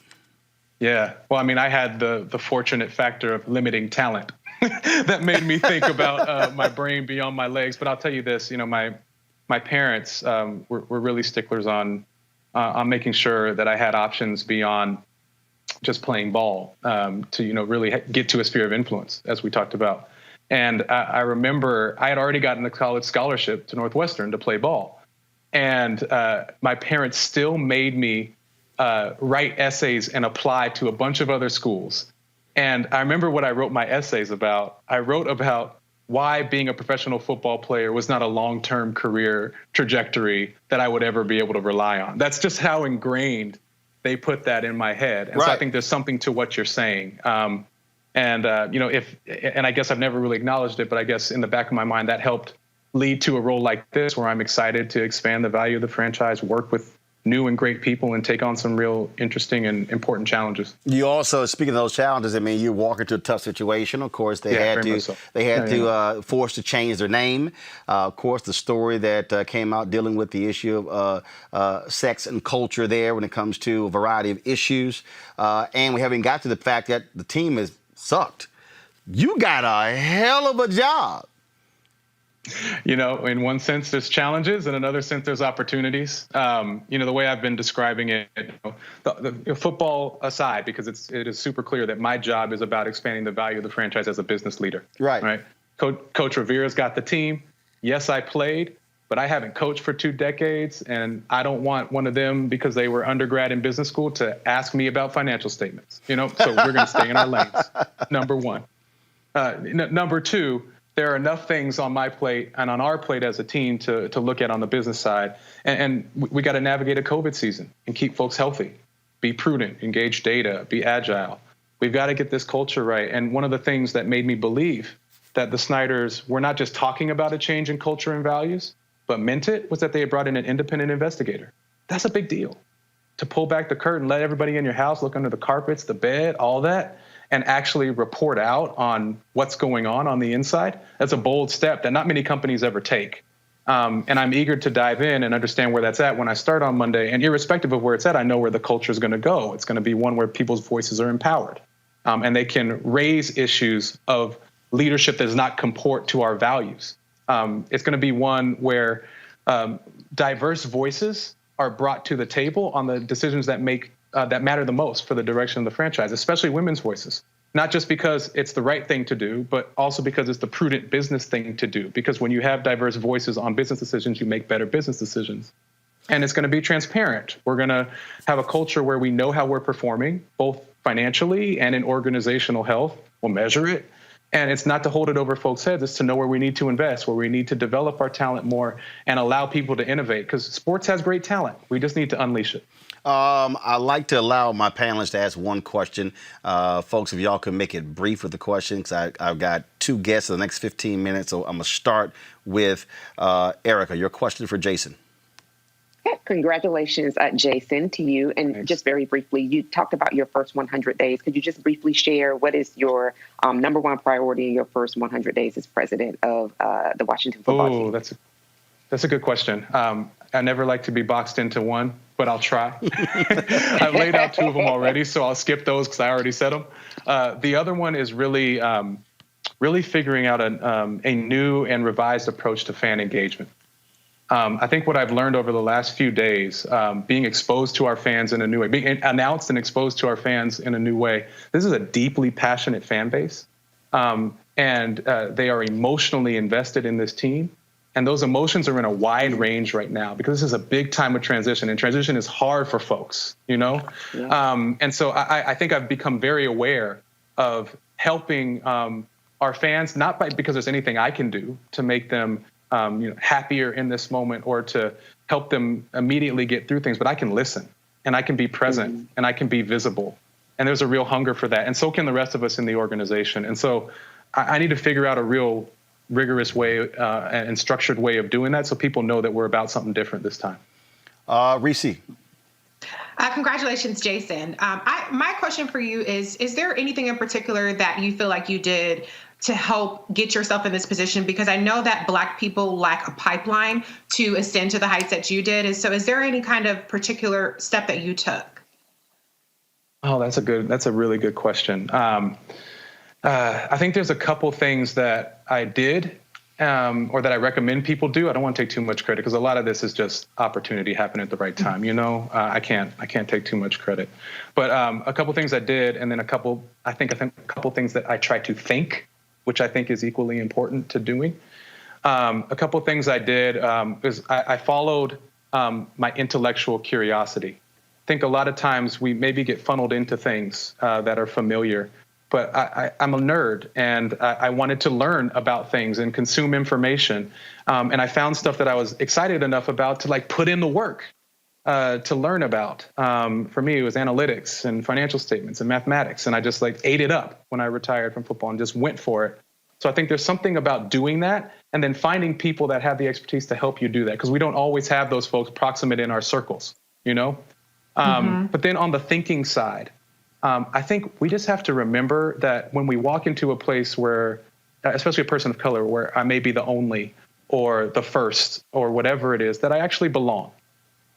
Speaker 9: Yeah. Well, I mean, I had the fortunate factor of limiting talent that made me think about my brain beyond my legs. But I'll tell you this, my parents were really sticklers on making sure that I had options beyond just playing ball to, really get to a sphere of influence, as we talked about. And I remember I had already gotten a college scholarship to Northwestern to play ball. And my parents still made me write essays and apply to a bunch of other schools. And I remember what I wrote my essays about. I wrote about why being a professional football player was not a long-term career trajectory that I would ever be able to rely on. That's just how ingrained they put that in my head. And so I think there's something to what you're saying. And I guess I've never really acknowledged it, but I guess in the back of my mind, that helped lead to a role like this, where I'm excited to expand the value of the franchise, work with new and great people, and take on some real interesting and important challenges. You
Speaker 1: also, speaking of those challenges, I mean, you walk into a tough situation. Of course, they had to force to change their name. Of course, the story that came out dealing with the issue of sex and culture there when it comes to a variety of issues. And we haven't got to the fact that the team has sucked. You got a hell of a job.
Speaker 9: In one sense, there's challenges. In another sense, there's opportunities. The way I've been describing it, the football aside, because it is super clear that my job is about expanding the value of the franchise as a business leader. Right. Coach Rivera's got the team. Yes, I played, but I haven't coached for 2 decades, and I don't want one of them, because they were undergrad in business school, to ask me about financial statements. So we're going to stay in our lanes. Number one. Number two. There are enough things on my plate and on our plate as a team to look at on the business side. And we got to navigate a COVID season and keep folks healthy, be prudent, engage data, be agile. We've got to get this culture right. And one of the things that made me believe that the Snyders were not just talking about a change in culture and values, but meant it, was that they had brought in an independent investigator. That's a big deal. To pull back the curtain, let everybody in your house look under the carpets, the bed, all that, and actually report out on what's going on the inside. That's a bold step that not many companies ever take. And I'm eager to dive in and understand where that's at when I start on Monday. And irrespective of where it's at, I know where the culture is going to go. It's going to be one where people's voices are empowered. And they can raise issues of leadership that does not comport to our values. It's going to be one where diverse voices are brought to the table on the decisions that matter the most for the direction of the franchise, especially women's voices. Not just because it's the right thing to do, but also because it's the prudent business thing to do. Because when you have diverse voices on business decisions, you make better business decisions. And it's going to be transparent. We're going to have a culture where we know how we're performing, both financially and in organizational health. We'll measure it. And it's not to hold it over folks' heads. It's to know where we need to invest, where we need to develop our talent more and allow people to innovate. Because sports has great talent. We just need to unleash it.
Speaker 1: I like to allow my panelists to ask one question. Folks, if y'all can make it brief with the question, because I've got 2 guests in the next 15 minutes. So I'm going to start with Erica. Your question for Jason.
Speaker 5: Congratulations, Jason, to you. And Thanks. Just very briefly, you talked about your first 100 days. Could you just briefly share what is your number one priority in your first 100 days as president of the Washington football team?
Speaker 9: Oh, that's a good question. I never like to be boxed into one, but I'll try. I've laid out 2 of them already, so I'll skip those because I already said them. The other one is really figuring out a new and revised approach to fan engagement. I think what I've learned over the last few days, being exposed to our fans in a new way, being announced and exposed to our fans in a new way, this is a deeply passionate fan base, and they are emotionally invested in this team. And those emotions are in a wide range right now because this is a big time of transition, and transition is hard for folks, Yeah. And so I think I've become very aware of helping our fans, not because there's anything I can do to make them happier in this moment or to help them immediately get through things, but I can listen and I can be present and I can be visible. And there's a real hunger for that. And so can the rest of us in the organization. And so I need to figure out a real rigorous way and structured way of doing that so people know that we're about something different this time.
Speaker 1: Reese.
Speaker 4: Congratulations, Jason. My question for you is there anything in particular that you feel like you did to help get yourself in this position? Because I know that Black people lack a pipeline to ascend to the heights that you did. And so is there any kind of particular step that you took?
Speaker 9: Oh, that's a really good question. I think there's a couple things that I did or that I recommend people do. I don't want to take too much credit because a lot of this is just opportunity happening at the right time. You know, I can't take too much credit, but a couple things I did, and then I think a couple things that I try to think, which I think is equally important to doing. A couple things I did is I followed my intellectual curiosity. I think a lot of times we maybe get funneled into things that are familiar. But I'm a nerd, and I wanted to learn about things and consume information. And I found stuff that I was excited enough about to like put in the work to learn about. For me, it was analytics and financial statements and mathematics. And I just like ate it up when I retired from football and just went for it. So I think there's something about doing that and then finding people that have the expertise to help you do that, because we don't always have those folks proximate in our circles, you know? But then on the thinking side, I think we just have to remember that when we walk into a place where, especially a person of color, where I may be the only or the first or whatever it is, that I actually belong.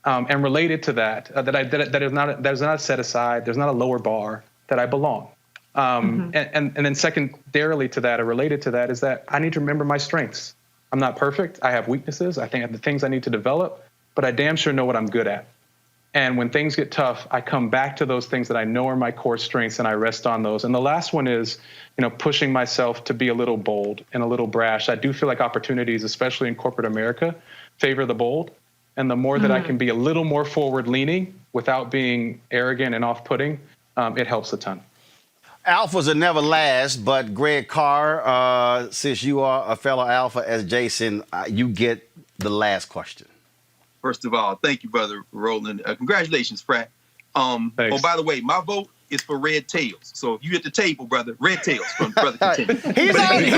Speaker 9: And related to that, that is not a set aside, there's not a lower bar, that I belong. And then secondarily to that, or related to that, is that I need to remember my strengths. I'm not perfect. I have weaknesses. I think I have the things I need to develop, but I damn sure know what I'm good at. And when things get tough, I come back to those things that I know are my core strengths, and I rest on those. And the last one is, you know, pushing myself to be a little bold and a little brash. I do feel like opportunities, especially in corporate America, favor the bold. And the more that I can be a little more forward-leaning without being arrogant and off-putting, it helps a ton.
Speaker 1: Alphas are never last, but Greg Carr, since you are a fellow alpha as Jason, you get the last question.
Speaker 6: First of all, thank you, Brother Roland. Congratulations, Pratt. Oh, by the way, my vote is for red tails. So if you hit the table, brother, red tails from Brother Continue.
Speaker 1: He's already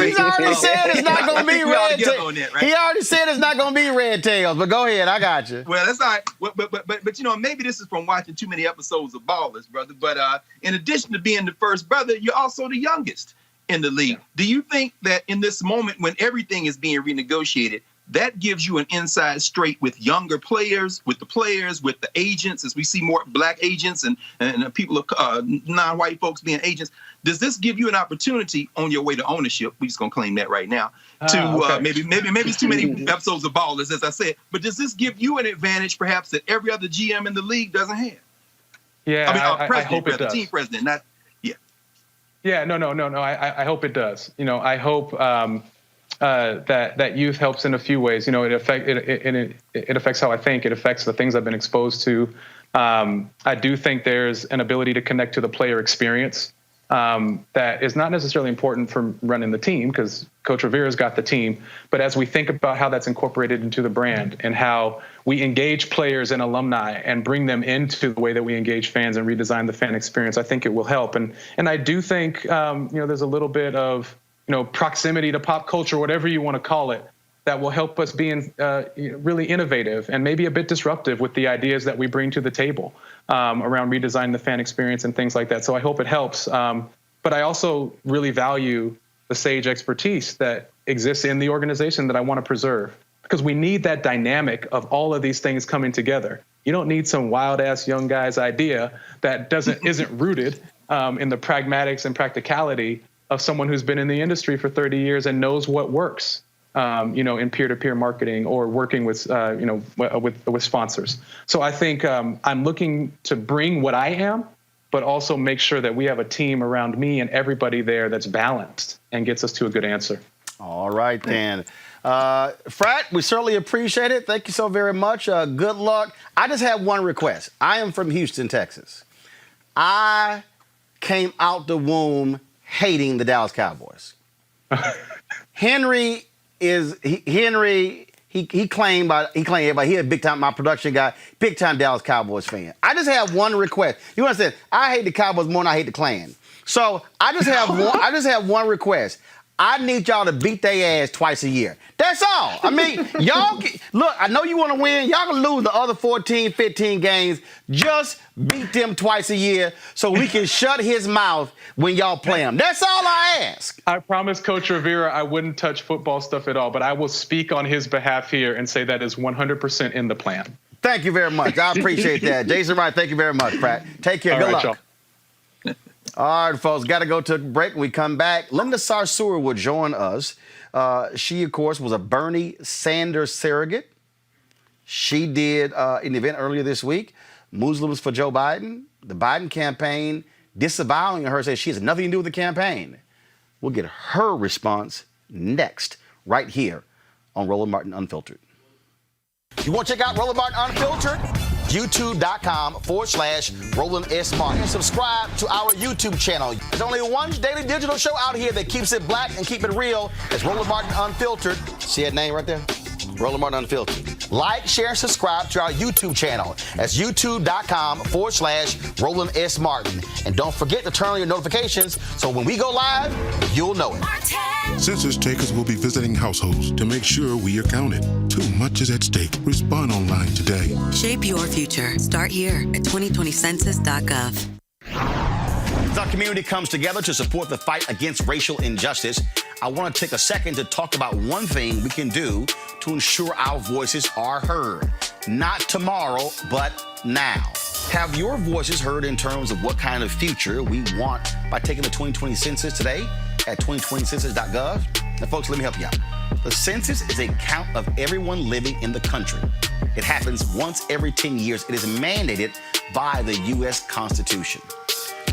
Speaker 1: said it's not going to be red tails. Right? He already said it's not going to be red tails, but go ahead. I got you.
Speaker 6: Well, that's all right. But you know, maybe this is from watching too many episodes of Ballers, brother. But in addition to being the first brother, you're also the youngest in the league. Yeah. Do you think that in this moment when everything is being renegotiated, that gives you an inside straight with younger players, with the agents, as we see more Black agents and people of non-white folks being agents? Does this give you an opportunity on your way to ownership? We're just gonna claim that right now. To maybe it's too many episodes of Ballers, as I said. But does this give you an advantage, perhaps, that every other GM in the league doesn't have?
Speaker 9: Yeah,
Speaker 6: I
Speaker 9: hope it does.
Speaker 6: Team president, not yeah.
Speaker 9: Yeah, no. I hope it does. You know, I hope. That youth helps in a few ways. You know, it affects how I think. It affects the things I've been exposed to. I do think there's an ability to connect to the player experience that is not necessarily important for running the team, because Coach Rivera's got the team. But as we think about how that's incorporated into the brand and how we engage players and alumni and bring them into the way that we engage fans and redesign the fan experience, I think it will help. And I do think there's a little bit of proximity to pop culture, whatever you want to call it, that will help us be really innovative and maybe a bit disruptive with the ideas that we bring to the table around redesigning the fan experience and things like that. So I hope it helps. But I also really value the sage expertise that exists in the organization that I want to preserve, because we need that dynamic of all of these things coming together. You don't need some wild ass young guy's idea that isn't rooted in the pragmatics and practicality of someone who's been in the industry for 30 years and knows what works, in peer-to-peer marketing or working with sponsors. So I think I'm looking to bring what I am, but also make sure that we have a team around me and everybody there that's balanced and gets us to a good answer.
Speaker 1: All right, then. Frat, we certainly appreciate it. Thank you so very much. Good luck. I just have one request. I am from Houston, Texas. I came out the womb hating the Dallas Cowboys. Henry claimed everybody, he a big time, my production guy, big time Dallas Cowboys fan. I just have one request. You understand? I hate the Cowboys more than I hate the Klan. So I just have one request. I need y'all to beat their ass twice a year. That's all. I mean, y'all, look, I know you want to win. Y'all can lose the other 14, 15 games. Just beat them twice a year so we can shut his mouth when y'all play him. That's all I ask.
Speaker 9: I promise Coach Rivera I wouldn't touch football stuff at all, but I will speak on his behalf here and say that is 100% in the plan.
Speaker 1: Thank you very much. I appreciate that. Jason Wright, thank you very much, Pratt. Take care. Good luck.
Speaker 9: Y'all.
Speaker 1: All right, folks, got to go to a break. When we come back, Linda Sarsour will join us. She, of course, was a Bernie Sanders surrogate. She did an event earlier this week, Muslims for Joe Biden. The Biden campaign disavowing her, says she has nothing to do with the campaign. We'll get her response next, right here on Roland Martin Unfiltered. You want to check out Roland Martin Unfiltered? YouTube.com/Roland S. Martin. Subscribe to our YouTube channel. There's only one daily digital show out here that keeps it black and keep it real. It's Roland Martin Unfiltered. See that name right there? Roland Martin Unfiltered. Like, share, and subscribe to our YouTube channel. That's youtube.com/Roland S. Martin. And don't forget to turn on your notifications so when we go live, you'll know it.
Speaker 10: Census takers will be visiting households to make sure we are counted. Too much is at stake. Respond online today.
Speaker 11: Shape your future. Start here at 2020census.gov.
Speaker 1: As our community comes together to support the fight against racial injustice, I want to take a second to talk about one thing we can do to ensure our voices are heard. Not tomorrow, but now. Have your voices heard in terms of what kind of future we want by taking the 2020 census today at 2020census.gov? Now, folks, let me help you out. The census is a count of everyone living in the country. It happens once every 10 years. It is mandated by the U.S. Constitution.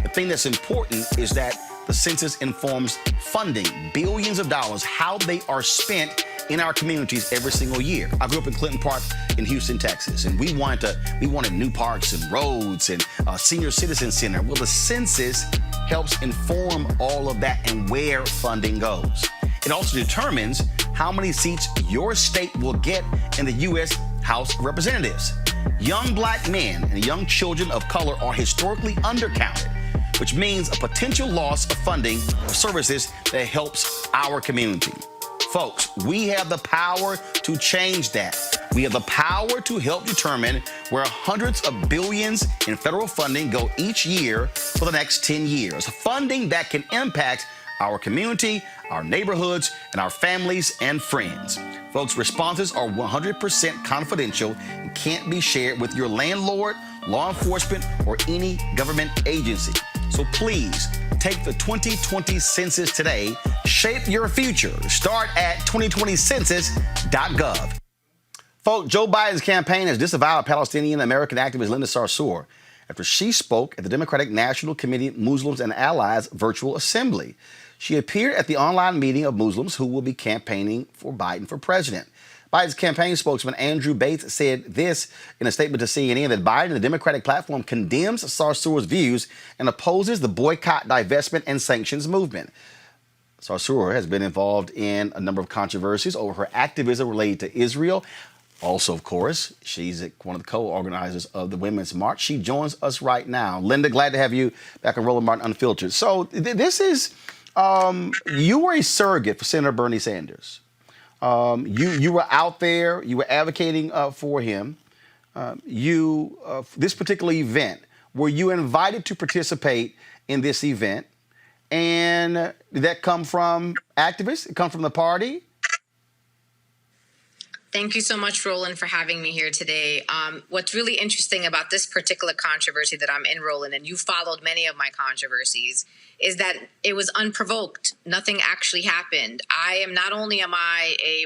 Speaker 1: The thing that's important is that the census informs funding, billions of dollars, how they are spent in our communities every single year. I grew up in Clinton Park in Houston, Texas, and we wanted new parks and roads and a senior citizen center. Well, the census helps inform all of that and where funding goes. It also determines how many seats your state will get in the U.S. House of Representatives. Young black men and young children of color are historically undercounted, which means a potential loss of funding for services that helps our community. Folks, we have the power to change that. We have the power to help determine where hundreds of billions in federal funding go each year for the next 10 years. Funding that can impact our community, our neighborhoods, and our families and friends. Folks, responses are 100% confidential and can't be shared with your landlord, law enforcement, or any government agency. So please take the 2020 census today. Shape your future. Start at 2020census.gov. Folks, Joe Biden's campaign has disavowed Palestinian American activist Linda Sarsour after she spoke at the Democratic National Committee Muslims and Allies virtual assembly. She appeared at the online meeting of Muslims who will be campaigning for Biden for president. Biden's campaign spokesman Andrew Bates said this in a statement to CNN that Biden and the Democratic platform condemns Sarsour's views and opposes the boycott, divestment, and sanctions movement. Sarsour has been involved in a number of controversies over her activism related to Israel. Also, of course, she's one of the co-organizers of the Women's March. She joins us right now. Linda, glad to have you back on Roland Martin Unfiltered. So this is, you were a surrogate for Senator Bernie Sanders. You were out there, you were advocating for him. This particular event, were you invited to participate in this event? And did that come from activists? It come from the party?
Speaker 12: Thank you so much, Roland, for having me here today. What's really interesting about this particular controversy that I'm in, Roland, and you followed many of my controversies, is that it was unprovoked. Nothing actually happened.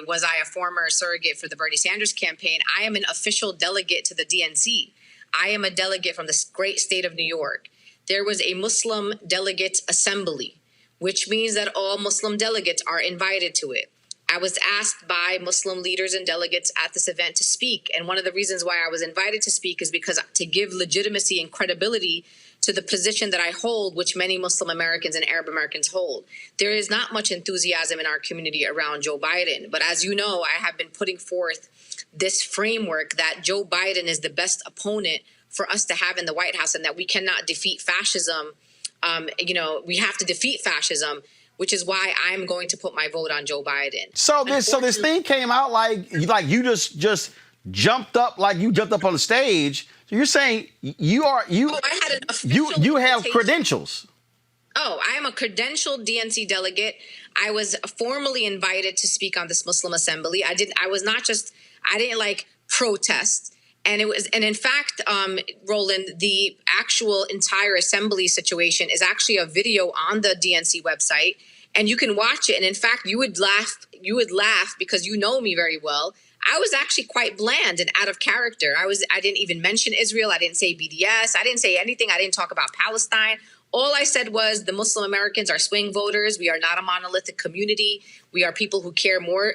Speaker 12: Was I a former surrogate for the Bernie Sanders campaign? I am an official delegate to the DNC. I am a delegate from the great state of New York. There was a Muslim delegates assembly, which means that all Muslim delegates are invited to it. I was asked by Muslim leaders and delegates at this event to speak. And one of the reasons why I was invited to speak is because to give legitimacy and credibility to the position that I hold, which many Muslim Americans and Arab Americans hold. There is not much enthusiasm in our community around Joe Biden. But as you know, I have been putting forth this framework that Joe Biden is the best opponent for us to have in the White House and that we cannot defeat fascism. We have to defeat fascism which is why I'm going to put my vote on Joe Biden.
Speaker 1: So this thing came out like you just jumped up like you jumped up on the stage. So you're saying you
Speaker 12: I had an official
Speaker 1: you have
Speaker 12: invitation.
Speaker 1: credentials.
Speaker 12: Oh, I am a credentialed DNC delegate. I was formally invited to speak on this Muslim assembly. I didn't like protest. And in fact, Roland, the actual entire assembly situation is actually a video on the DNC website, and you can watch it. And in fact, you would laugh because you know me very well. I was actually quite bland and out of character. I didn't even mention Israel. I didn't say BDS. I didn't say anything. I didn't talk about Palestine. All I said was the Muslim Americans are swing voters. We are not a monolithic community. We are people who care more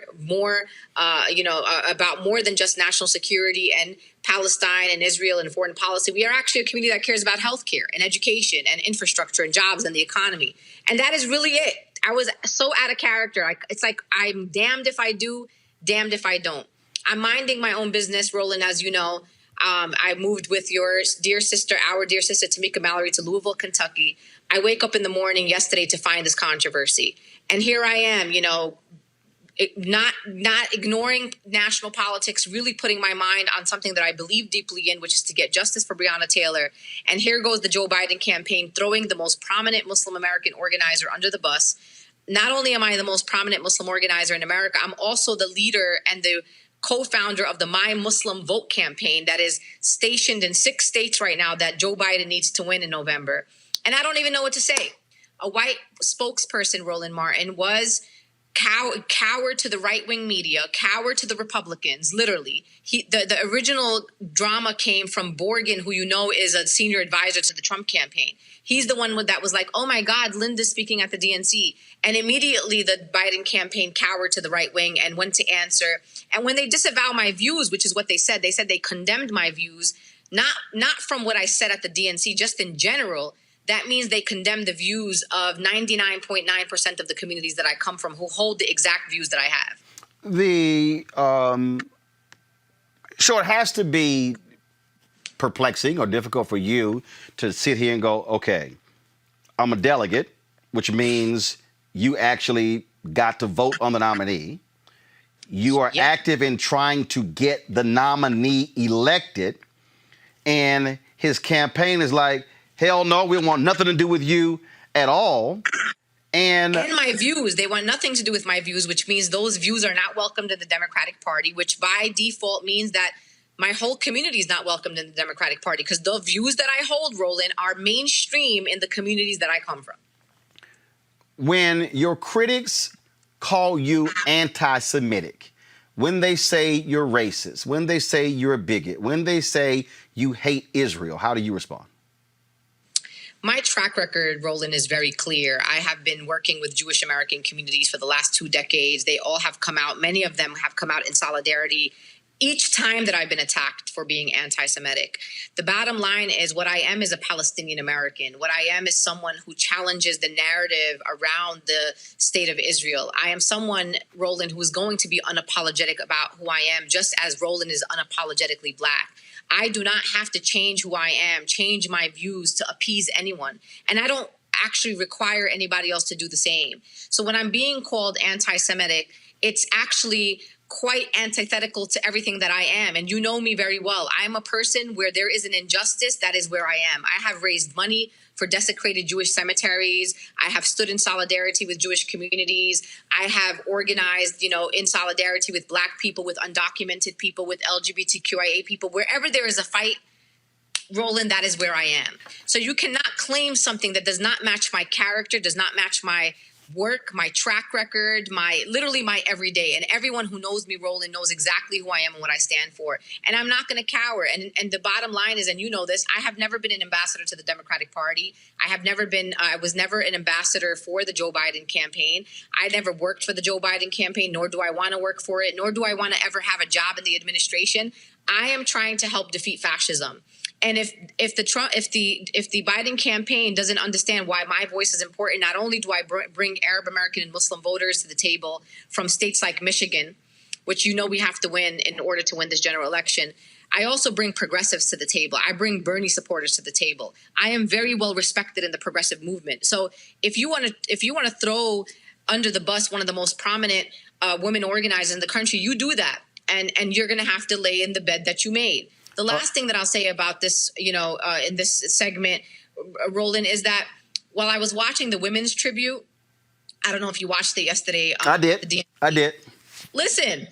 Speaker 12: about more than just national security and Palestine and Israel and foreign policy. We are actually a community that cares about healthcare and education and infrastructure and jobs and the economy. And that is really it. I was so out of character. It's like I'm damned if I do, damned if I don't. I'm minding my own business, Roland, as you know. I moved with our dear sister, Tamika Mallory, to Louisville, Kentucky. I wake up in the morning yesterday to find this controversy. And here I am, not ignoring national politics, really putting my mind on something that I believe deeply in, which is to get justice for Breonna Taylor. And here goes the Joe Biden campaign throwing the most prominent Muslim American organizer under the bus. Not only am I the most prominent Muslim organizer in America, I'm also the leader and the co-founder of the My Muslim Vote campaign that is stationed in 6 states right now that Joe Biden needs to win in November. And I don't even know what to say. A white spokesperson, Roland Martin, was coward to the right-wing media, coward to the Republicans, literally. The original drama came from Borgen, who you know is a senior advisor to the Trump campaign. He's the one that was like, oh my God, Linda's speaking at the DNC. And immediately the Biden campaign cowered to the right wing and went to answer. And when they disavow my views, which is what they said they condemned my views, not from what I said at the DNC, just in general. That means they condemn the views of 99.9% of the communities that I come from who hold the exact views that I have.
Speaker 1: So it has to be perplexing or difficult for you to sit here and go, okay, I'm a delegate, which means you actually got to vote on the nominee. You are active in trying to get the nominee elected. And his campaign is like, hell no, we want nothing to do with you at all. And
Speaker 12: my views, they want nothing to do with my views, which means those views are not welcomed in the Democratic Party, which by default means that my whole community is not welcomed in the Democratic Party because the views that I hold, Roland, are mainstream in the communities that I come from.
Speaker 1: When your critics call you anti-Semitic, when they say you're racist, when they say you're a bigot, when they say you hate Israel, how do you respond?
Speaker 12: My track record, Roland, is very clear. I have been working with Jewish American communities for the last 2 decades. They all have come out. Many of them have come out in solidarity each time that I've been attacked for being anti-Semitic. The bottom line is what I am is a Palestinian American. What I am is someone who challenges the narrative around the state of Israel. I am someone, Roland, who is going to be unapologetic about who I am, just as Roland is unapologetically Black. I do not have to change who I am, change my views to appease anyone. And I don't actually require anybody else to do the same. So when I'm being called anti-Semitic, it's actually quite antithetical to everything that I am. And you know me very well. I'm a person where there is an injustice, that is where I am. I have raised money for desecrated Jewish cemeteries. I have stood in solidarity with Jewish communities. I have organized, in solidarity with Black people, with undocumented people, with LGBTQIA people. Wherever there is a fight, Roland, that is where I am. So you cannot claim something that does not match my character, does not match my work, my track record, literally my everyday. And everyone who knows me, Roland, knows exactly who I am and what I stand for. And I'm not going to cower. And the bottom line is, and you know this, I have never been an ambassador to the Democratic Party. I was never an ambassador for the Joe Biden campaign. I never worked for the Joe Biden campaign, nor do I want to work for it, nor do I want to ever have a job in the administration. I am trying to help defeat fascism. And if the Biden campaign doesn't understand why my voice is important, not only do I bring Arab American and Muslim voters to the table from states like Michigan, which we have to win in order to win this general election, I also bring progressives to the table. I bring Bernie supporters to the table. I am very well respected in the progressive movement. So if you want to throw under the bus one of the most prominent women organizers in the country, you do that, and you're going to have to lay in the bed that you made. The last thing that I'll say about this, in this segment, Roland, is that while I was watching the women's tribute, I don't know if you watched it yesterday.
Speaker 1: I did.
Speaker 12: Listen,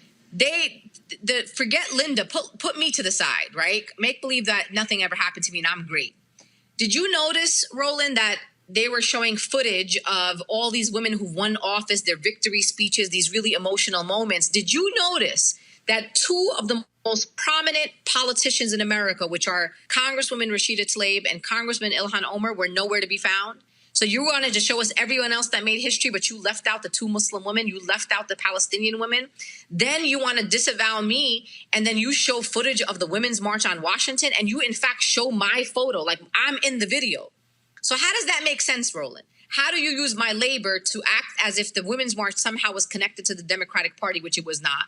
Speaker 12: forget Linda. Put me to the side, right? Make believe that nothing ever happened to me and I'm great. Did you notice, Roland, that they were showing footage of all these women who won office, their victory speeches, these really emotional moments? Did you notice that two of the most prominent politicians in America, which are Congresswoman Rashida Tlaib and Congressman Ilhan Omar, were nowhere to be found? So you wanted to show us everyone else that made history, but you left out the two Muslim women. You left out the Palestinian women. Then you want to disavow me, and then you show footage of the Women's March on Washington, and you, in fact, show my photo, like I'm in the video. So how does that make sense, Roland? How do you use my labor to act as if the Women's March somehow was connected to the Democratic Party, which it was not?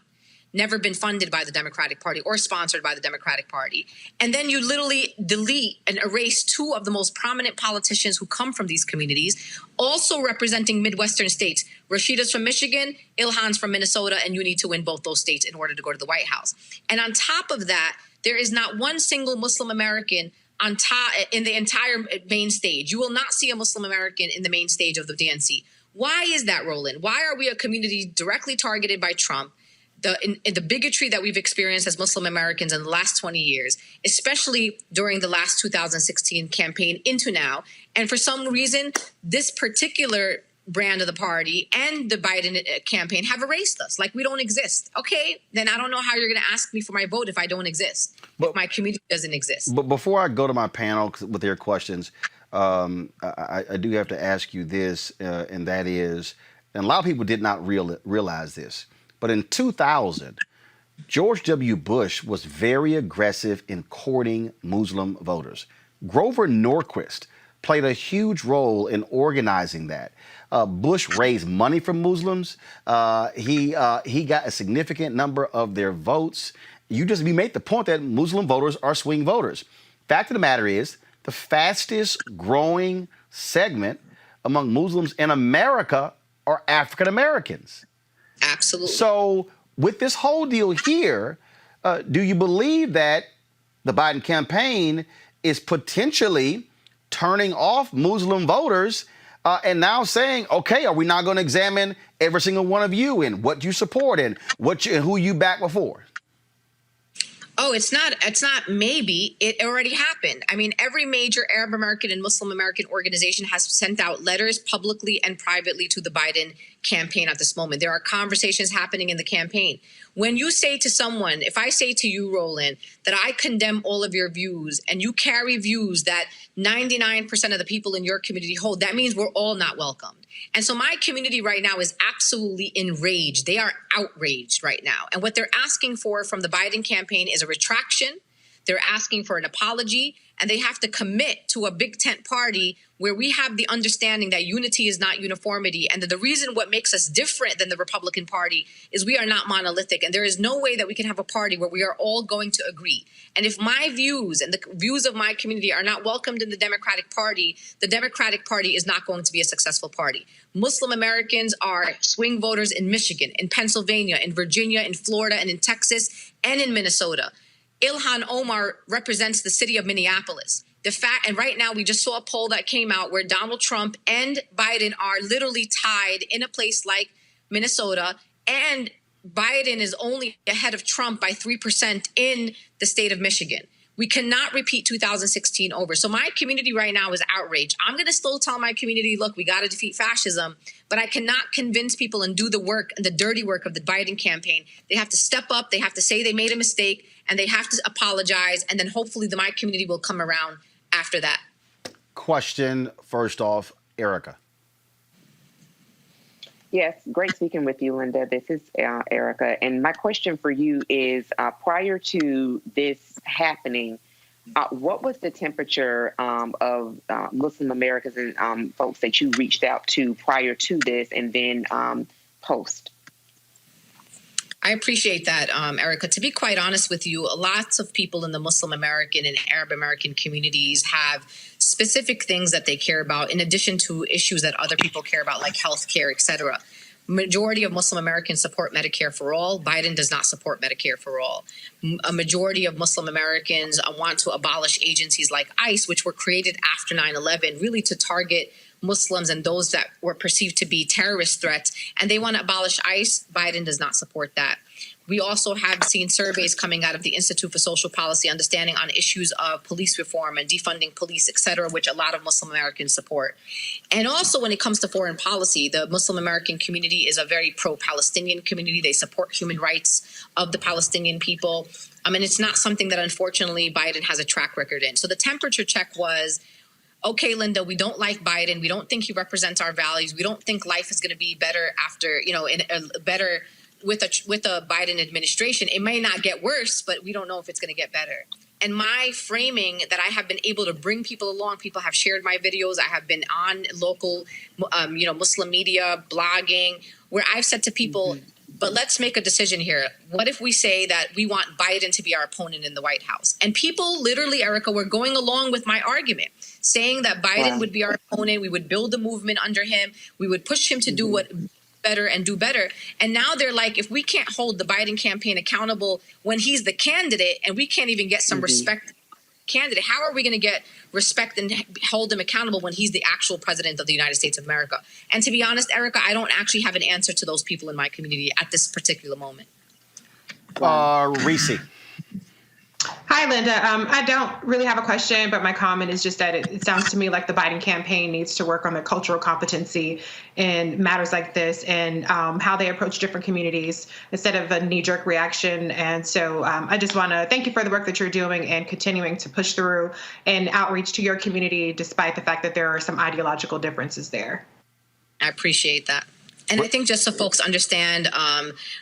Speaker 12: Never been funded by the Democratic Party or sponsored by the Democratic Party. And then you literally delete and erase two of the most prominent politicians who come from these communities, also representing Midwestern states. Rashida's from Michigan, Ilhan's from Minnesota, and you need to win both those states in order to go to the White House. And on top of that, there is not one single Muslim American on top in the entire main stage. You will not see a Muslim American in the main stage of the DNC. Why is that, Roland? Why are we a community directly targeted by Trump? The bigotry that we've experienced as Muslim Americans in the last 20 years, especially during the last 2016 campaign into now. And for some reason, this particular brand of the party and the Biden campaign have erased us, like we don't exist. Okay, then I don't know how you're going to ask me for my vote if I don't exist, if my community doesn't exist.
Speaker 1: But before I go to my panel with their questions, I do have to ask you this, and that is, and a lot of people did not realize this, but in 2000, George W. Bush was very aggressive in courting Muslim voters. Grover Norquist played a huge role in organizing that. Bush raised money from Muslims. He got a significant number of their votes. You made the point that Muslim voters are swing voters. Fact of the matter is, the fastest growing segment among Muslims in America are African Americans.
Speaker 12: Absolutely.
Speaker 1: So with this whole deal here, do you believe that the Biden campaign is potentially turning off Muslim voters and now saying, okay, are we not going to examine every single one of you and what you support and who you backed before?
Speaker 12: Oh, it's not maybe. It already happened. I mean, every major Arab American and Muslim American organization has sent out letters publicly and privately to the Biden campaign at this moment. There are conversations happening in the campaign. When you say to someone, if I say to you, Roland, that I condemn all of your views and you carry views that 99% of the people in your community hold, that means we're all not welcomed. And so my community right now is absolutely enraged. They are outraged right now. And what they're asking for from the Biden campaign is a retraction. They're asking for an apology, and they have to commit to a big tent party where we have the understanding that unity is not uniformity, and that the reason what makes us different than the Republican Party is we are not monolithic, and there is no way that we can have a party where we are all going to agree. And if my views and the views of my community are not welcomed in the Democratic Party is not going to be a successful party. Muslim Americans are swing voters in Michigan, in Pennsylvania, in Virginia, in Florida, and in Texas, and in Minnesota. Ilhan Omar represents the city of Minneapolis. And right now we just saw a poll that came out where Donald Trump and Biden are literally tied in a place like Minnesota, and Biden is only ahead of Trump by 3% in the state of Michigan. We cannot repeat 2016 over. So my community right now is outraged. I'm going to still tell my community, look, we got to defeat fascism, but I cannot convince people and do the work and the dirty work of the Biden campaign. They have to step up. They have to say they made a mistake, and they have to apologize. And then hopefully my community will come around after that.
Speaker 1: Question first off, Erica.
Speaker 5: Yes, great speaking with you, Linda. This is Erica. And my question for you is, prior to this happening, what was the temperature of Muslim Americans and folks that you reached out to prior to this and then post?
Speaker 12: I appreciate that, Erica. To be quite honest with you, lots of people in the Muslim American and Arab American communities have specific things that they care about, in addition to issues that other people care about, like healthcare, et cetera. Majority of Muslim Americans support Medicare for all. Biden does not support Medicare for all. A majority of Muslim Americans want to abolish agencies like ICE, which were created after 9/11, really to target Muslims and those that were perceived to be terrorist threats. And they want to abolish ICE. Biden does not support that. We also have seen surveys coming out of the Institute for Social Policy Understanding on issues of police reform and defunding police, et cetera, which a lot of Muslim Americans support. And also when it comes to foreign policy, the Muslim American community is a very pro-Palestinian community. They support human rights of the Palestinian people. And it's not something that, unfortunately, Biden has a track record in. So the temperature check was, okay, Linda, we don't like Biden. We don't think he represents our values. We don't think life is going to be better after, better with a Biden administration. It may not get worse, but we don't know if it's going to get better. And my framing that I have been able to bring people along, people have shared my videos. I have been on local, Muslim media, blogging, where I've said to people, but let's make a decision here. What if we say that we want Biden to be our opponent in the White House? And people literally, Erica, were going along with my argument, saying that Biden would be our opponent. We would build a movement under him. We would push him to do what better and do better. And now they're like, if we can't hold the Biden campaign accountable when he's the candidate and we can't even get some respect candidate, how are we going to get respect and hold him accountable when he's the actual president of the United States of America? And to be honest, Erica, I don't actually have an answer to those people in my community at this particular moment.
Speaker 1: Reese.
Speaker 4: Hi, Linda. I don't really have a question, but my comment is just that it sounds to me like the Biden campaign needs to work on their cultural competency in matters like this and how they approach different communities instead of a knee-jerk reaction. And so I just want to thank you for the work that you're doing and continuing to push through and outreach to your community, despite the fact that there are some ideological differences there.
Speaker 12: I appreciate that. And I think just so folks understand,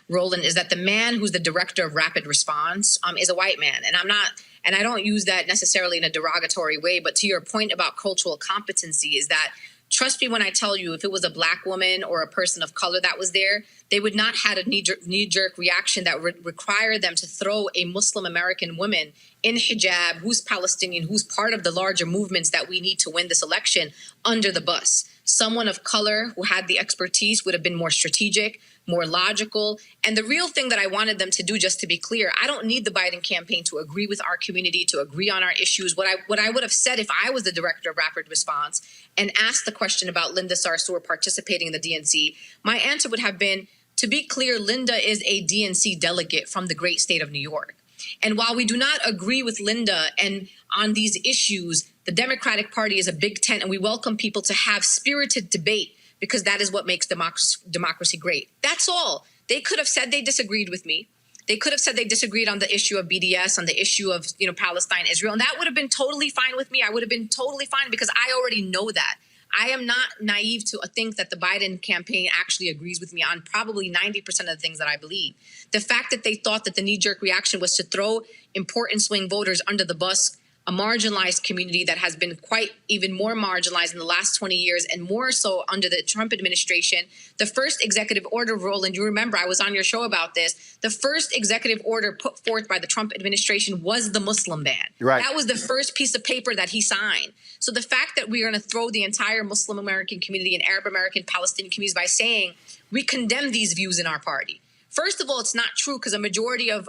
Speaker 12: Roland, is that the man who's the director of rapid response is a white man. And I don't use that necessarily in a derogatory way, but to your point about cultural competency is that, trust me when I tell you, if it was a black woman or a person of color that was there, they would not have a knee-jerk reaction that would require them to throw a Muslim American woman in hijab, who's Palestinian, who's part of the larger movements that we need to win this election, under the bus. Someone of color who had the expertise would have been more strategic, more logical. And the real thing that I wanted them to do, just to be clear, I don't need the Biden campaign to agree with our community, to agree on our issues. What I would have said if I was the director of rapid response and asked the question about Linda Sarsour participating in the DNC, my answer would have been, to be clear, Linda is a DNC delegate from the great state of New York. And while we do not agree with Linda and on these issues, the Democratic Party is a big tent, and we welcome people to have spirited debate because that is what makes democracy great. That's all. They could have said they disagreed with me. They could have said they disagreed on the issue of BDS, on the issue of Palestine, Israel, and that would have been totally fine with me. I would have been totally fine because I already know that. I am not naive to think that the Biden campaign actually agrees with me on probably 90% of the things that I believe. The fact that they thought that the knee-jerk reaction was to throw important swing voters under the bus, a marginalized community that has been quite even more marginalized in the last 20 years and more so under the Trump administration. The first executive order, Roland, you remember I was on your show about this. The first executive order put forth by the Trump administration was the Muslim ban.
Speaker 1: Right.
Speaker 12: That was the first piece of paper that he signed. So the fact that we are going to throw the entire Muslim American community and Arab American Palestinian communities by saying we condemn these views in our party. First of all, it's not true because a majority of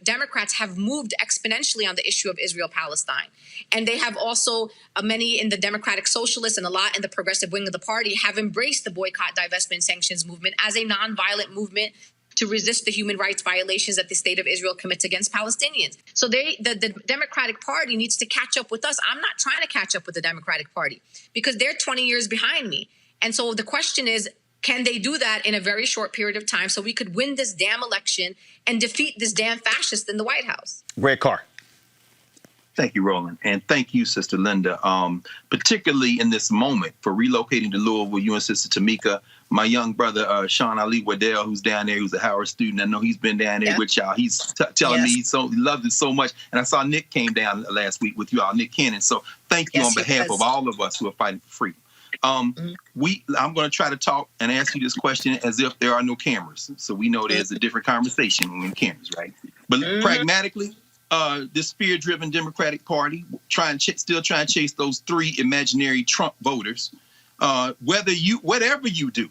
Speaker 12: Democrats have moved exponentially on the issue of Israel-Palestine. And they have also, many in the Democratic Socialists and a lot in the progressive wing of the party have embraced the boycott, divestment, sanctions movement as a nonviolent movement to resist the human rights violations that the state of Israel commits against Palestinians. So the Democratic Party needs to catch up with us. I'm not trying to catch up with the Democratic Party because they're 20 years behind me. And so the question is, can they do that in a very short period of time so we could win this damn election and defeat this damn fascist in the White House?
Speaker 1: Greg Carr.
Speaker 6: Thank you, Roland. And thank you, Sister Linda, particularly in this moment for relocating to Louisville, you and Sister Tamika. My young brother, Sean Ali Waddell, who's down there, who's a Howard student. I know he's been down there with y'all. He's telling me he loved it so much. And I saw Nick came down last week with you all, Nick Cannon. So thank you on behalf of all of us who are fighting for freedom. I'm going to try to talk and ask you this question as if there are no cameras. So we know there's a different conversation when cameras, right? But pragmatically, this fear-driven Democratic Party still trying to chase those 3 imaginary Trump voters. Whatever you do,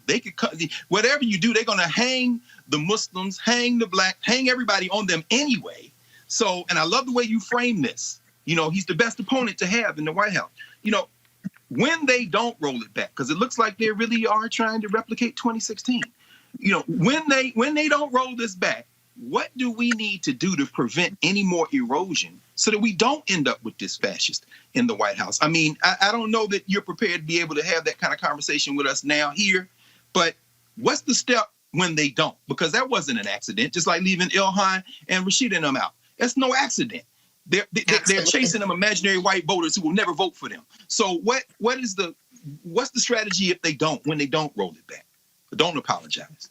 Speaker 6: whatever you do, they're going to hang the Muslims, hang the black, hang everybody on them anyway. So, and I love the way you frame this. He's the best opponent to have in the White House. When they don't roll it back, because it looks like they really are trying to replicate 2016. When they don't roll this back, what do we need to do to prevent any more erosion so that we don't end up with this fascist in the White House? I mean, I don't know that you're prepared to be able to have that kind of conversation with us now here, but what's the step when they don't? Because that wasn't an accident, just like leaving Ilhan and Rashida and them out. That's no accident. They're chasing them imaginary white voters who will never vote for them. So what's the strategy if when they don't roll it back? Don't apologize.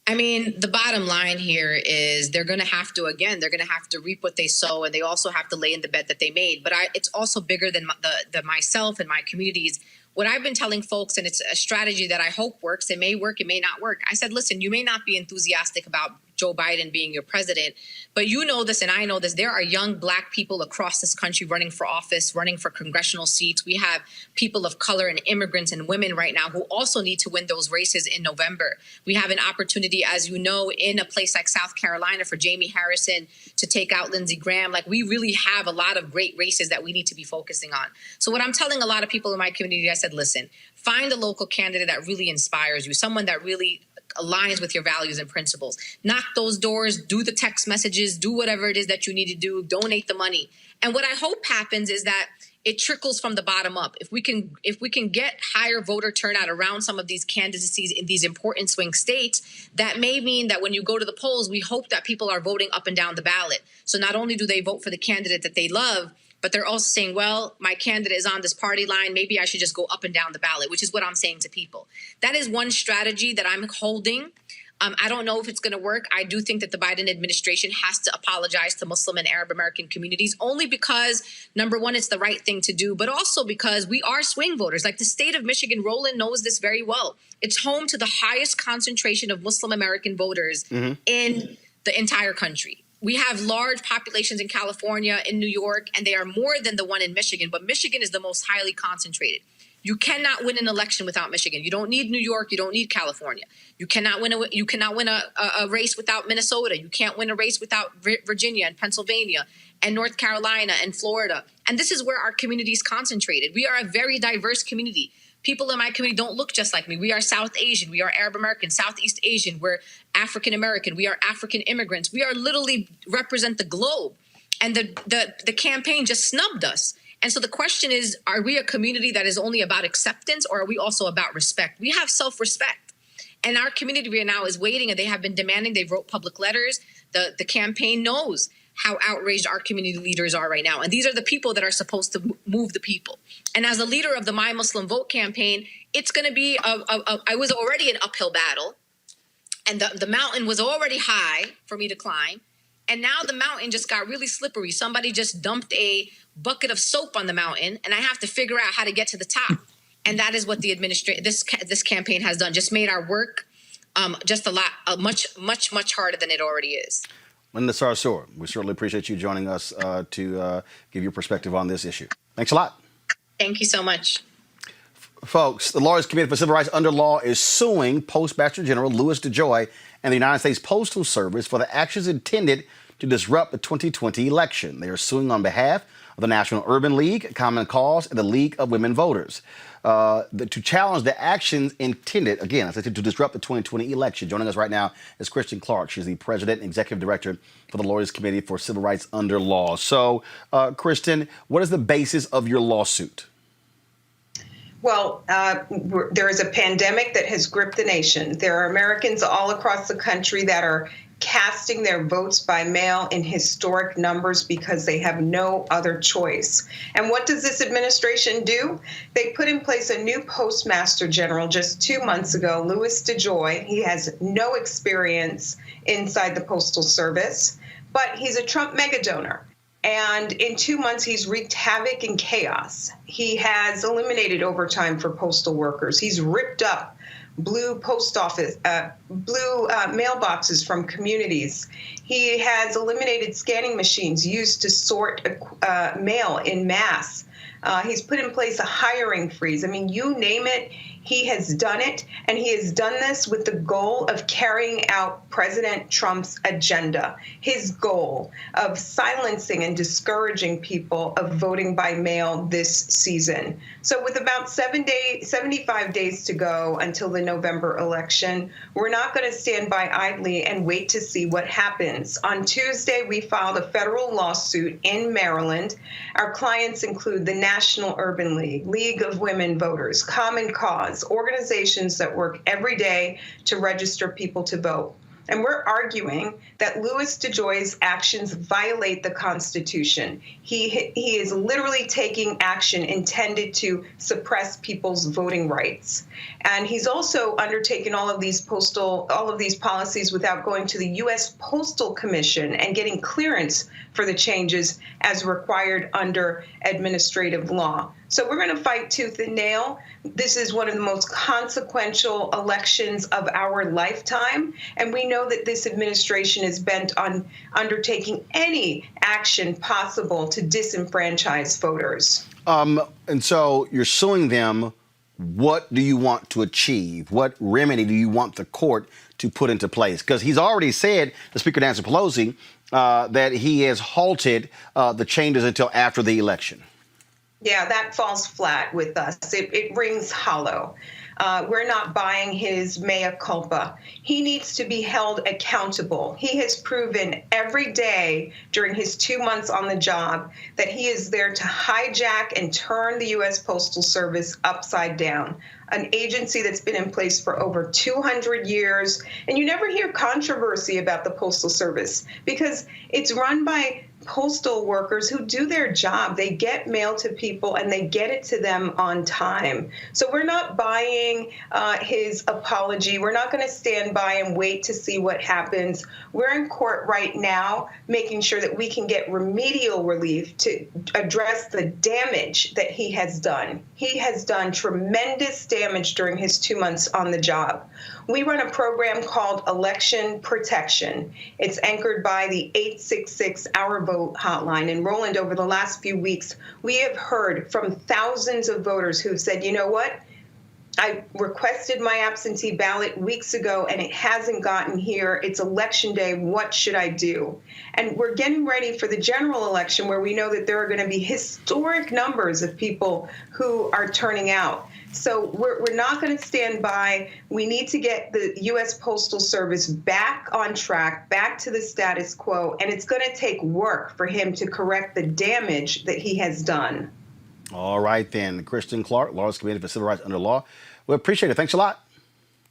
Speaker 12: I mean, the bottom line here is they're going to have to reap what they sow, and they also have to lay in the bed that they made. But it's also bigger than the myself and my communities. What I've been telling folks, and it's a strategy that I hope works, it may work, it may not work. I said, listen, you may not be enthusiastic about Joe Biden being your president, but you know this and I know this. There are young black people across this country running for office, running for congressional seats. We have people of color and immigrants and women right now who also need to win those races in November. We have an opportunity, as you know, in a place like South Carolina for Jamie Harrison to take out Lindsey Graham. Like, we really have a lot of great races that we need to be focusing on. So what I'm telling a lot of people in my community, I said, listen, find a local candidate that really inspires you, someone that really aligns with your values and principles. Knock those doors, do the text messages, do whatever it is that you need to do, donate the money. And what I hope happens is that it trickles from the bottom up. If we can get higher voter turnout around some of these candidacies in these important swing states, that may mean that when you go to the polls, we hope that people are voting up and down the ballot. So not only do they vote for the candidate that they love, but they're also saying, well, my candidate is on this party line. Maybe I should just go up and down the ballot, which is what I'm saying to people. That is one strategy that I'm holding. I don't know if it's going to work. I do think that the Biden administration has to apologize to Muslim and Arab American communities, only because, number one, it's the right thing to do, but also because we are swing voters. Like the state of Michigan, Roland knows this very well. It's home to the highest concentration of Muslim American voters in the entire country. We have large populations in California, in New York, and they are more than the one in Michigan, but Michigan is the most highly concentrated. You cannot win an election without Michigan. You don't need New York. You don't need California. You cannot win a race without Minnesota. You can't win a race without Virginia and Pennsylvania and North Carolina and Florida. And this is where our community is concentrated. We are a very diverse community. People in my community don't look just like me. We are South Asian. We are Arab American, Southeast Asian. We're African American. We are African immigrants. We are literally represent the globe. And the campaign just snubbed us. And so the question is, are we a community that is only about acceptance, or are we also about respect? We have self-respect. And our community right now is waiting, and they have been demanding. They wrote public letters. The campaign knows how outraged our community leaders are right now. And these are the people that are supposed to move the people. And as a leader of the My Muslim Vote campaign, it's going to be I was already an uphill battle, and the mountain was already high for me to climb. And now the mountain just got really slippery. Somebody just dumped a bucket of soap on the mountain, and I have to figure out how to get to the top. And that is what the this campaign has done. Just made our work just much harder than it already is.
Speaker 1: Linda Sarsour, we certainly appreciate you joining us to give your perspective on this issue. Thanks a lot.
Speaker 12: Thank you so much.
Speaker 1: Folks, the Lawyers Committee for Civil Rights Under Law is suing Postmaster General Louis DeJoy and the United States Postal Service for the actions intended to disrupt the 2020 election. They are suing on behalf of the National Urban League, Common Cause, and the League of Women Voters to challenge the actions intended, again, to disrupt the 2020 election. Joining us right now is Kristen Clark. She's the President and Executive Director for the Lawyers Committee for Civil Rights Under Law. So, Kristen, what is the basis of your lawsuit?
Speaker 13: Well, there is a pandemic that has gripped the nation. There are Americans all across the country that are casting their votes by mail in historic numbers because they have no other choice. And what does this administration do? They put in place a new Postmaster General just 2 months ago, Louis DeJoy. He has no experience inside the Postal Service, but he's a Trump mega donor. And in 2 months, he's wreaked havoc and chaos. He has eliminated overtime for postal workers. He's ripped up blue mailboxes from communities. He has eliminated scanning machines used to sort mail in mass. He's put in place a hiring freeze. I mean, you name it, he has done it. And he has done this with the goal of carrying out President Trump's agenda, his goal of silencing and discouraging people of voting by mail this season. So with about 75 days to go until the November election, we're not going to stand by idly and wait to see what happens. On Tuesday, we filed a federal lawsuit in Maryland. Our clients include the National Urban League, League of Women Voters, Common Cause, organizations that work every day to register people to vote. And we're arguing that Louis DeJoy's actions violate the Constitution. He is literally taking action intended to suppress people's voting rights. And he's also undertaken all of these policies without going to the U.S. Postal Commission and getting clearance for the changes as required under administrative law. So we're going to fight tooth and nail. This is one of the most consequential elections of our lifetime. And we know that this administration is bent on undertaking any action possible to disenfranchise voters.
Speaker 1: And so you're suing them. What do you want to achieve? What remedy do you want the court to put into place? Because he's already said, the Speaker Nancy Pelosi, that he has halted the changes until after the election.
Speaker 13: Yeah, that falls flat with us. It rings hollow. We're not buying his mea culpa. He needs to be held accountable. He has proven every day during his 2 months on the job that he is there to hijack and turn the U.S. Postal Service upside down, an agency that's been in place for over 200 years. And you never hear controversy about the Postal Service because it's run by postal workers who do their job. They get mail to people and they get it to them on time. So we're not buying his apology. We're not going to stand by and wait to see what happens. We're in court right now making sure that we can get remedial relief to address the damage that he has done. He has done tremendous damage during his 2 months on the job. We run a program called Election Protection. It's anchored by the 866 Our Vote hotline. And Roland, over the last few weeks, we have heard from thousands of voters who've said, you know what? I requested my absentee ballot weeks ago and it hasn't gotten here. It's election day. What should I do? And we're getting ready for the general election where we know that there are going to be historic numbers of people who are turning out. So we're not going to stand by. We need to get the U.S. Postal Service back on track, back to the status quo, and it's going to take work for him to correct the damage that he has done.
Speaker 1: All right, then. Kristen Clark, Lawyers Committee for Civil Rights Under Law. We appreciate it. Thanks a lot.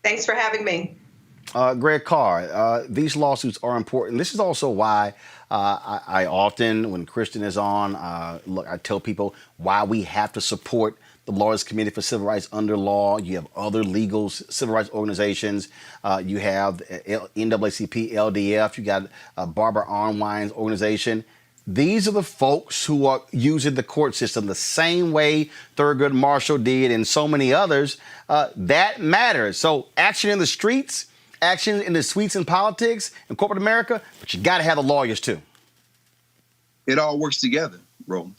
Speaker 13: Thanks for having me.
Speaker 1: Greg Carr, these lawsuits are important. This is also why I often, when Kristen is on, I tell people why we have to support the Lawyers Committee for Civil Rights Under Law. You have other legal civil rights organizations. You have NAACP, LDF. You got Barbara Arnwine's organization. These are the folks who are using the court system the same way Thurgood Marshall did and so many others. That matters. So action in the streets, action in the suites in politics and corporate America, but you got to have the lawyers too.
Speaker 6: It all works together, Roland.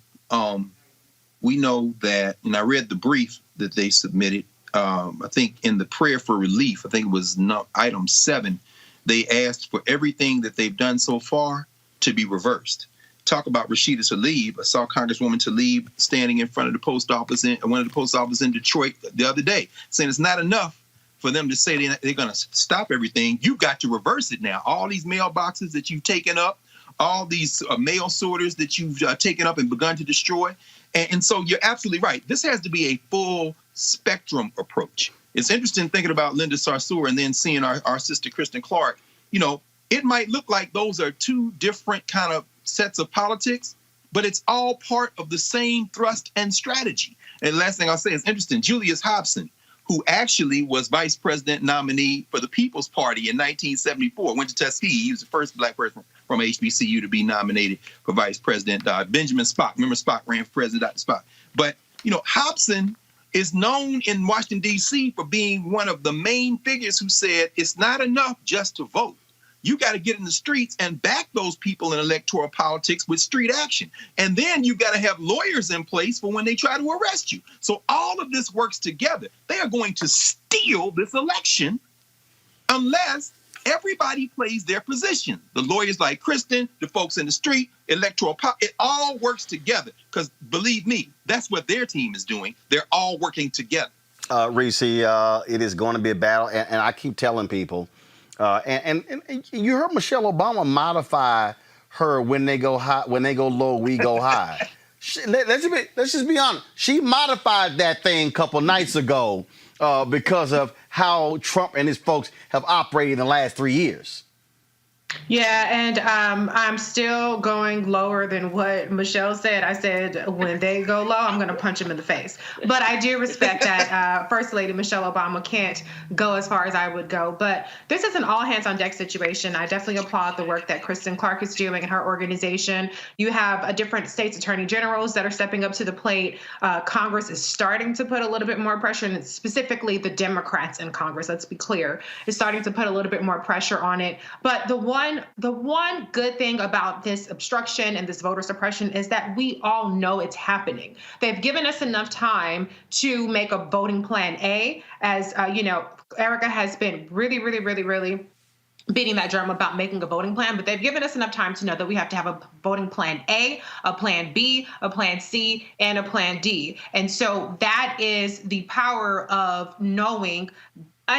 Speaker 6: We know that, and I read the brief that they submitted. I think in the prayer for relief, I think it was item 7, they asked for everything that they've done so far to be reversed. Talk about Rashida Tlaib. I saw Congresswoman Tlaib standing in front of the post office in one of the post offices in Detroit the other day, saying it's not enough for them to say they're going to stop everything. You've got to reverse it now. All these mailboxes that you've taken up, all these mail sorters that you've taken up and begun to destroy. And so you're absolutely right. This has to be a full spectrum approach. It's interesting thinking about Linda Sarsour and then seeing our sister Kristen Clark. You know, it might look like those are two different kind of sets of politics, but it's all part of the same thrust and strategy. And the last thing I'll say is interesting. Julius Hobson, who actually was vice president nominee for the People's Party in 1974, went to Tuskegee. He was the first black person from HBCU to be nominated for vice president. Benjamin Spock, remember Spock ran for president, Dr. Spock. But, Hobson is known in Washington, D.C. for being one of the main figures who said it's not enough just to vote. You got to get in the streets and back those people in electoral politics with street action. And then you got to have lawyers in place for when they try to arrest you. So all of this works together. They are going to steal this election unless everybody plays their position. The lawyers like Kristen, the folks in the street, electoral it all works together. Because believe me, that's what their team is doing. They're all working together.
Speaker 1: Reese, it is going to be a battle. And I keep telling people, and you heard Michelle Obama modify her when they go high, when they go low, we go high. Let's just be honest. She modified that thing a couple nights ago because of how Trump and his folks have operated in the last 3 years.
Speaker 4: Yeah, and I'm still going lower than what Michelle said. I said, when they go low, I'm going to punch them in the face. But I do respect that First Lady Michelle Obama can't go as far as I would go. But this is an all-hands-on-deck situation. I definitely applaud the work that Kristen Clark is doing in her organization. You have different states' attorney generals that are stepping up to the plate. Congress is starting to put a little bit more pressure, and specifically the Democrats in Congress, let's be clear, is starting to put a little bit more pressure on it. But the one good thing about this obstruction and this voter suppression is that we all know it's happening. They've given us enough time to make a voting plan A, as Erica has been really beating that drum about making a voting plan, but they've given us enough time to know that we have to have a voting plan A, a plan B, a plan C, and a plan D. And so that is the power of knowing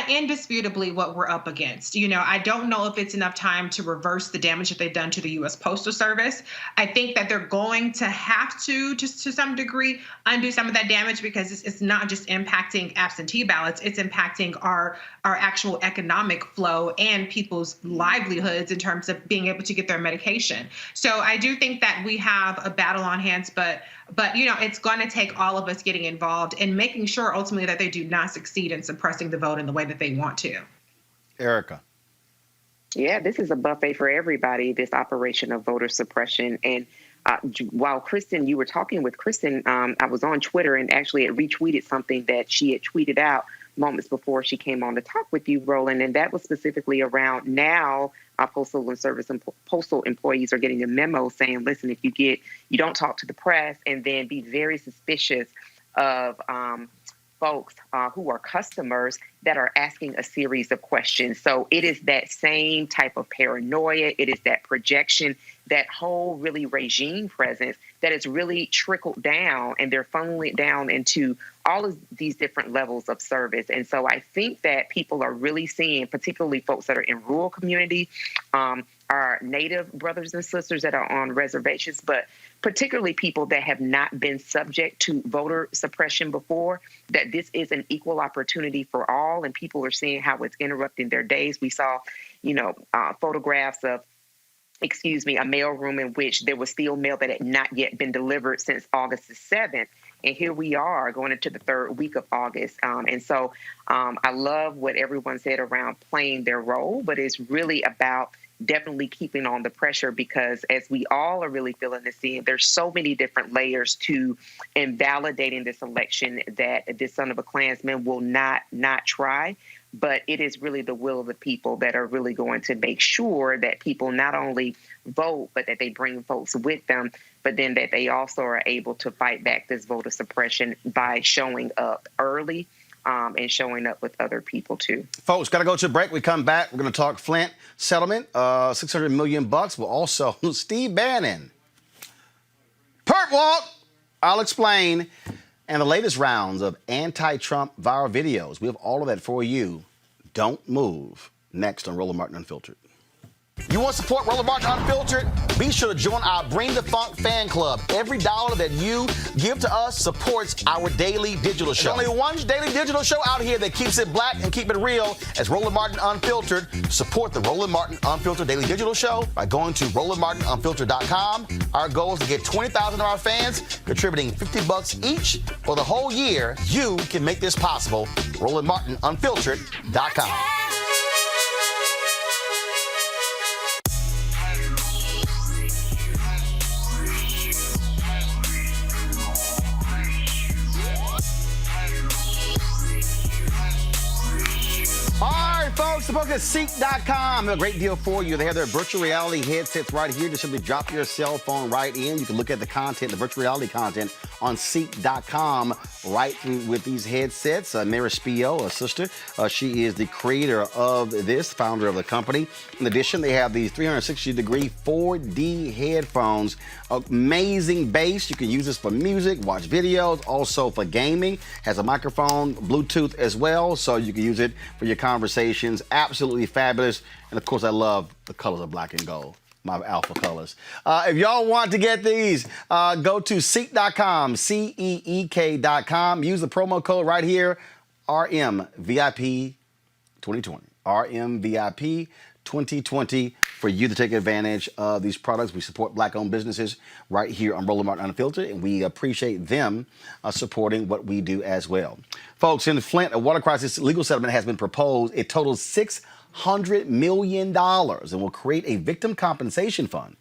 Speaker 4: indisputably what we're up against. I don't know if it's enough time to reverse the damage that they've done to the U.S. Postal Service. I think that they're going to have to, just to some degree, undo some of that damage, because it's not just impacting absentee ballots, it's impacting our actual economic flow and people's livelihoods in terms of being able to get their medication. So I do think that we have a battle on hands, but it's going to take all of us getting involved and making sure ultimately that they do not succeed in suppressing the vote in the way that they want to.
Speaker 1: Erica.
Speaker 5: Yeah, this is a buffet for everybody, this operation of voter suppression. And while Kristen, you were talking with Kristen, I was on Twitter and actually had retweeted something that she had tweeted out moments before she came on to talk with you, Roland, and that was specifically around now postal and service and postal employees are getting a memo saying, listen, if you don't talk to the press, and then be very suspicious of folks who are customers that are asking a series of questions. So it is that same type of paranoia. It is that projection, that whole really regime presence that is really trickled down, and they're funneling it down into all of these different levels of service. And so I think that people are really seeing, particularly folks that are in rural community, our Native brothers and sisters that are on reservations, but particularly people that have not been subject to voter suppression before, that this is an equal opportunity for all, and people are seeing how it's interrupting their days. We saw, photographs of, a mailroom in which there was still mail that had not yet been delivered since August the 7th. And here we are going into the third week of August. And so I love what everyone said around playing their role, but it's really about definitely keeping on the pressure, because as we all are really feeling this in, there's so many different layers to invalidating this election that this son of a Klansman will not try. But it is really the will of the people that are really going to make sure that people not only vote, but that they bring folks with them, but then that they also are able to fight back this voter suppression by showing up early and showing up with other people too. Folks,
Speaker 1: got to go to a break. We come back. We're going to talk Flint settlement, $600 million. But also Steve Bannon. Perp walk. I'll explain. And the latest rounds of anti-Trump viral videos. We have all of that for you. Don't move. Next on Roland Martin Unfiltered. You want to support Roland Martin Unfiltered? Be sure to join our Bring the Funk fan club. Every dollar that you give to us supports our daily digital show. There's only one daily digital show out here that keeps it black and keep it real as Roland Martin Unfiltered. Support the Roland Martin Unfiltered daily digital show by going to RolandMartinUnfiltered.com. Our goal is to get 20,000 of our fans contributing $50 each for the whole year. You can make this possible. RolandMartinUnfiltered.com. folks, the folks at Ceek.com, a great deal for you. They have their virtual reality headsets right here. Just simply drop your cell phone right in. You can look at the content, the virtual reality content on Ceek.com right through with these headsets. Mary Spio, a sister, she is the creator of this, founder of the company. In addition, they have these 360-degree 4D headphones. Amazing bass. You can use this for music, watch videos, also for gaming. Has a microphone, Bluetooth as well, so you can use it for your conversations. Absolutely fabulous. And of course, I love the colors of black and gold, my alpha colors. If y'all want to get these, go to Ceek.com, CEEK.com. Use the promo code right here, RMVIP 2020. RMVIP 2020 for you to take advantage of these products. We support black-owned businesses right here on Roland Martin Unfiltered, and we appreciate them supporting what we do as well. Folks, in Flint, a water crisis legal settlement has been proposed. It totals $600 million and will create a victim compensation fund.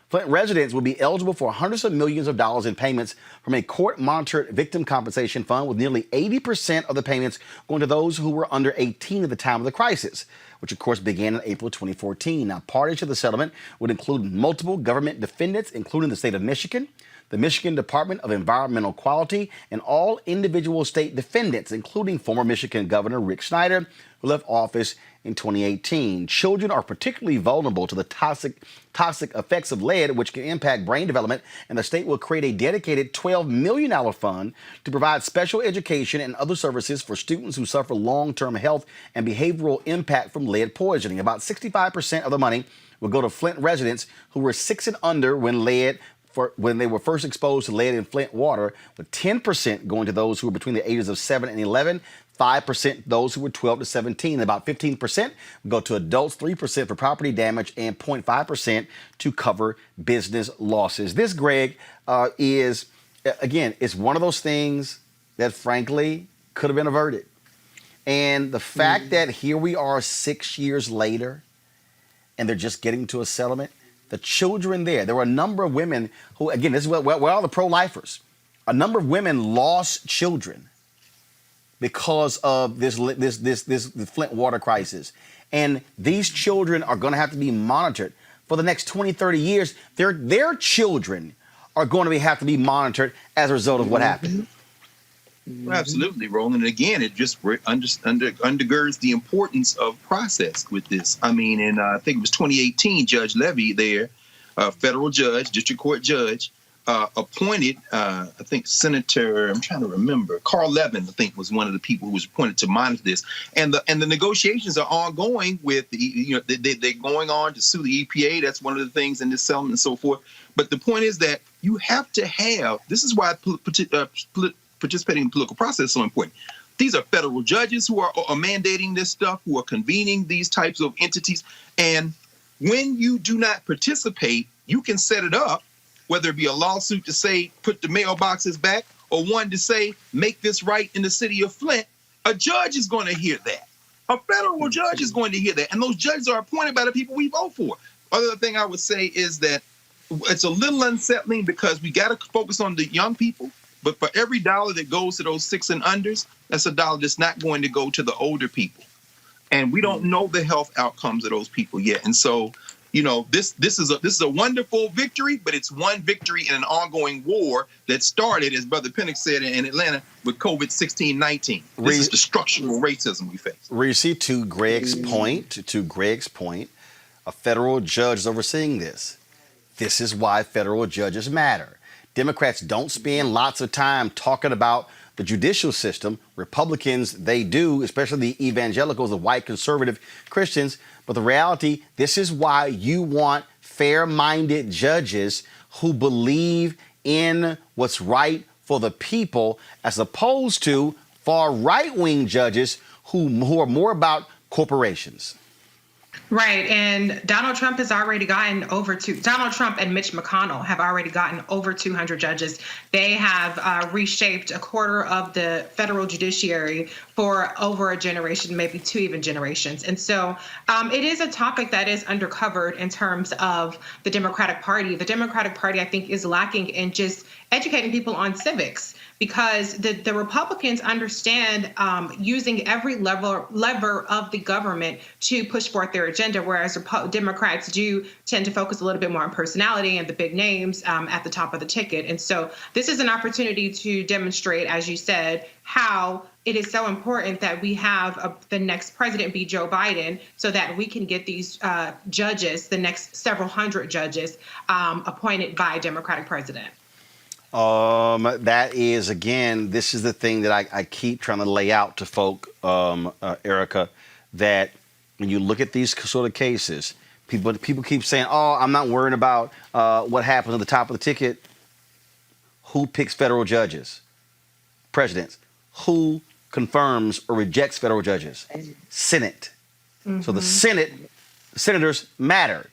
Speaker 1: Flint residents will be eligible for hundreds of millions of dollars in payments from a court-monitored victim compensation fund, with nearly 80% of the payments going to those who were under 18 at the time of the crisis, which of course began in April 2014. Now, parties to the settlement would include multiple government defendants, including the state of Michigan, the Michigan Department of Environmental Quality, and all individual state defendants, including former Michigan Governor Rick Snyder, who left office in 2018. Children are particularly vulnerable to the toxic effects of lead, which can impact brain development, and the state will create a dedicated $12 million fund to provide special education and other services for students who suffer long-term health and behavioral impact from lead poisoning. About 65% of the money will go to Flint residents who were 6 and under when they were first exposed to lead in Flint water, with 10% going to those who were between the ages of 7 and 11, 5% those who were 12 to 17, about 15% go to adults, 3% for property damage, and 0.5% to cover business losses. This, Greg, is one of those things that, frankly, could have been averted. And the fact that here we are 6 years later, and they're just getting to a settlement, the children there were a number of women who, again, this is where all the pro-lifers, a number of women lost children because of this Flint water crisis. And these children are going to have to be monitored for the next 20, 30 years. Their children are going to have to be monitored as a result of what happened.
Speaker 6: Well, absolutely, Roland. And again, it just undergirds the importance of process with this. I mean, in I think it was 2018, Judge Levy there, federal judge, district court judge, appointed, I think Senator, I'm trying to remember, Carl Levin, I think, was one of the people who was appointed to monitor this. And the negotiations are ongoing with, they're going on to sue the EPA. That's one of the things in this settlement and so forth. But the point is that you have to have, this is why participating in the political process is so important. These are federal judges who are mandating this stuff, who are convening these types of entities. And when you do not participate, you can set it up, whether it be a lawsuit to say, put the mailboxes back, or one to say, make this right in the city of Flint. A judge is going to hear that. A federal judge is going to hear that. And those judges are appointed by the people we vote for. Other thing I would say is that it's a little unsettling because we got to focus on the young people. But for every dollar that goes to those 6 and unders, that's a dollar that's not going to go to the older people. And we don't know the health outcomes of those people yet. And so, this is a wonderful victory, but it's one victory in an ongoing war that started, as Brother Pennick said, in Atlanta with COVID-19. This is the structural racism we face.
Speaker 1: Reese, to Greg's point, a federal judge is overseeing this. This is why federal judges matter. Democrats don't spend lots of time talking about the judicial system. Republicans, they do, especially the evangelicals, the white conservative Christians. But the reality, this is why you want fair-minded judges who believe in what's right for the people, as opposed to far right-wing judges who are more about corporations.
Speaker 4: Right, and Donald Trump and Mitch McConnell have already gotten over 200 judges. They have reshaped a quarter of the federal judiciary for over a generation, maybe 2 even generations. And so it is a topic that is undercovered in terms of the Democratic Party. The Democratic Party, I think, is lacking in just educating people on civics, because the Republicans understand using every lever of the government to push forth their agenda, whereas Democrats do tend to focus a little bit more on personality and the big names at the top of the ticket. And so this is an opportunity to demonstrate, as you said, how it is so important that we have the next president be Joe Biden, so that we can get these judges, the next several hundred judges, appointed by a Democratic president.
Speaker 1: That is, again, this is the thing that I keep trying to lay out to folk, Erica, that when you look at these sort of cases, people keep saying, oh, I'm not worrying about what happens at the top of the ticket. Who picks federal judges? Presidents. Who confirms or rejects federal judges? Senate. Mm-hmm. So the senators matter.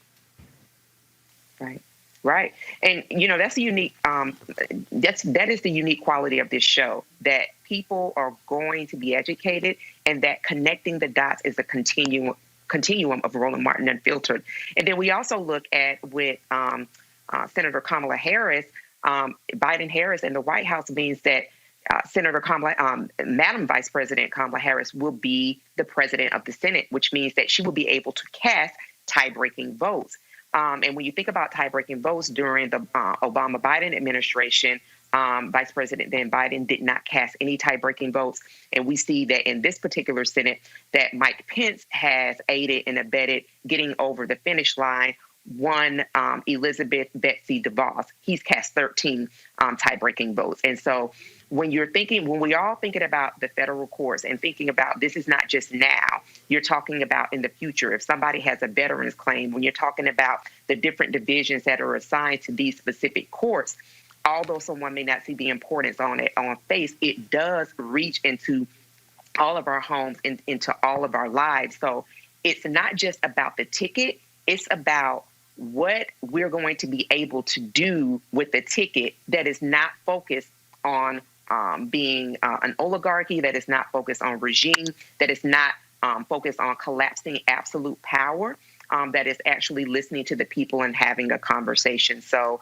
Speaker 5: Right. Right. And, that's the unique, that is the unique quality of this show, that people are going to be educated, and that connecting the dots is a continuum of Roland Martin Unfiltered. And then we also look at with Senator Kamala Harris, Biden-Harris and the White House means that Madam Vice President Kamala Harris will be the president of the Senate, which means that she will be able to cast tie-breaking votes. And when you think about tie-breaking votes during the Obama-Biden administration, Vice President then Biden did not cast any tie-breaking votes. And we see that in this particular Senate that Mike Pence has aided and abetted getting over the finish line one Elizabeth Betsy DeVos. He's cast 13 tie-breaking votes. And so when we all thinking about the federal courts and thinking about this is not just now, you're talking about in the future. If somebody has a veterans claim, when you're talking about the different divisions that are assigned to these specific courts, although someone may not see the importance on face, it does reach into all of our homes and into all of our lives. So it's not just about the ticket. It's about what we're going to be able to do with the ticket that is not focused on being an oligarchy, that is not focused on regime, that is not focused on collapsing absolute power, that is actually listening to the people and having a conversation. So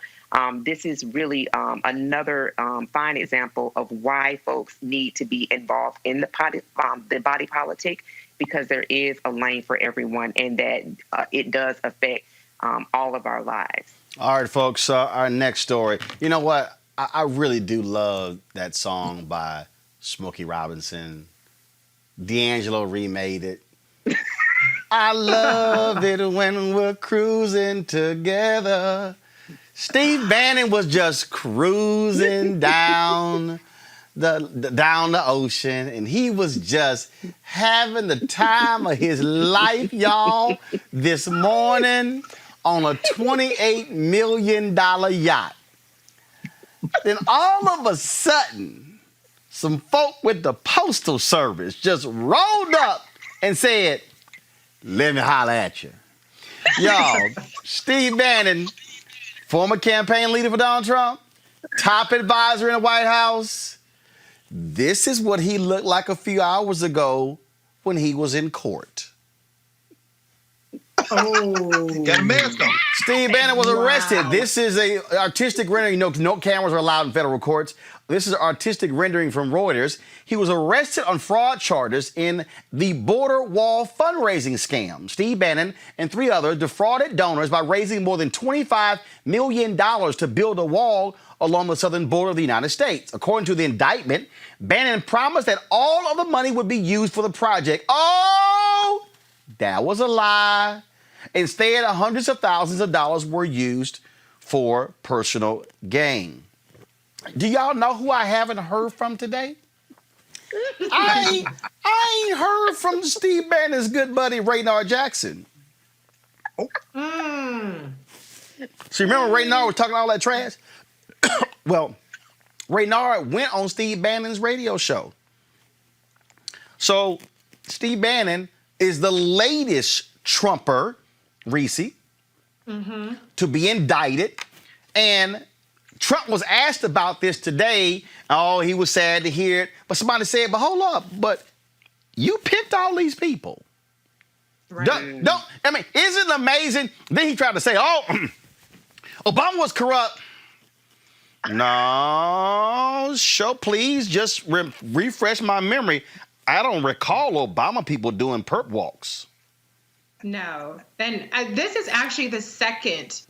Speaker 5: this is really another fine example of why folks need to be involved in the body politic, because there is a lane for everyone, and that it does affect all of our lives.
Speaker 1: All right, folks, our next story. You know what? I really do love that song by Smokey Robinson. D'Angelo remade it. I love it when we're cruising together. Steve Bannon was just cruising down the ocean, and he was just having the time of his life, y'all, this morning on a $28 million yacht. Then all of a sudden, some folk with the Postal Service just rolled up and said, let me holler at you. Y'all, Steve Bannon, former campaign leader for Donald Trump, top advisor in the White House. This is what he looked like a few hours ago when he was in court.
Speaker 6: Oh, got a mask on.
Speaker 1: Steve Bannon was arrested. Wow. This is a artistic rendering. No cameras are allowed in federal courts. This is an artistic rendering from Reuters. He was arrested on fraud charges in the border wall fundraising scam. Steve Bannon and 3 others defrauded donors by raising more than $25 million to build a wall along the southern border of the United States. According to the indictment, Bannon promised that all of the money would be used for the project. Oh, that was a lie. Instead, hundreds of thousands of dollars were used for personal gain. Do y'all know who I haven't heard from today? I ain't heard from Steve Bannon's good buddy, Raynard Jackson. Oh. So remember Raynard was talking all that trash? Well, Raynard went on Steve Bannon's radio show. So Steve Bannon is the latest Trumper, Reese, to be indicted. And Trump was asked about this today. Oh, he was sad to hear it. But somebody said, but hold up, but you picked all these people. Right. Isn't it amazing? Then he tried to say, oh, Obama was corrupt. No, please just refresh my memory. I don't recall Obama people doing perp walks.
Speaker 4: No. And this is actually the second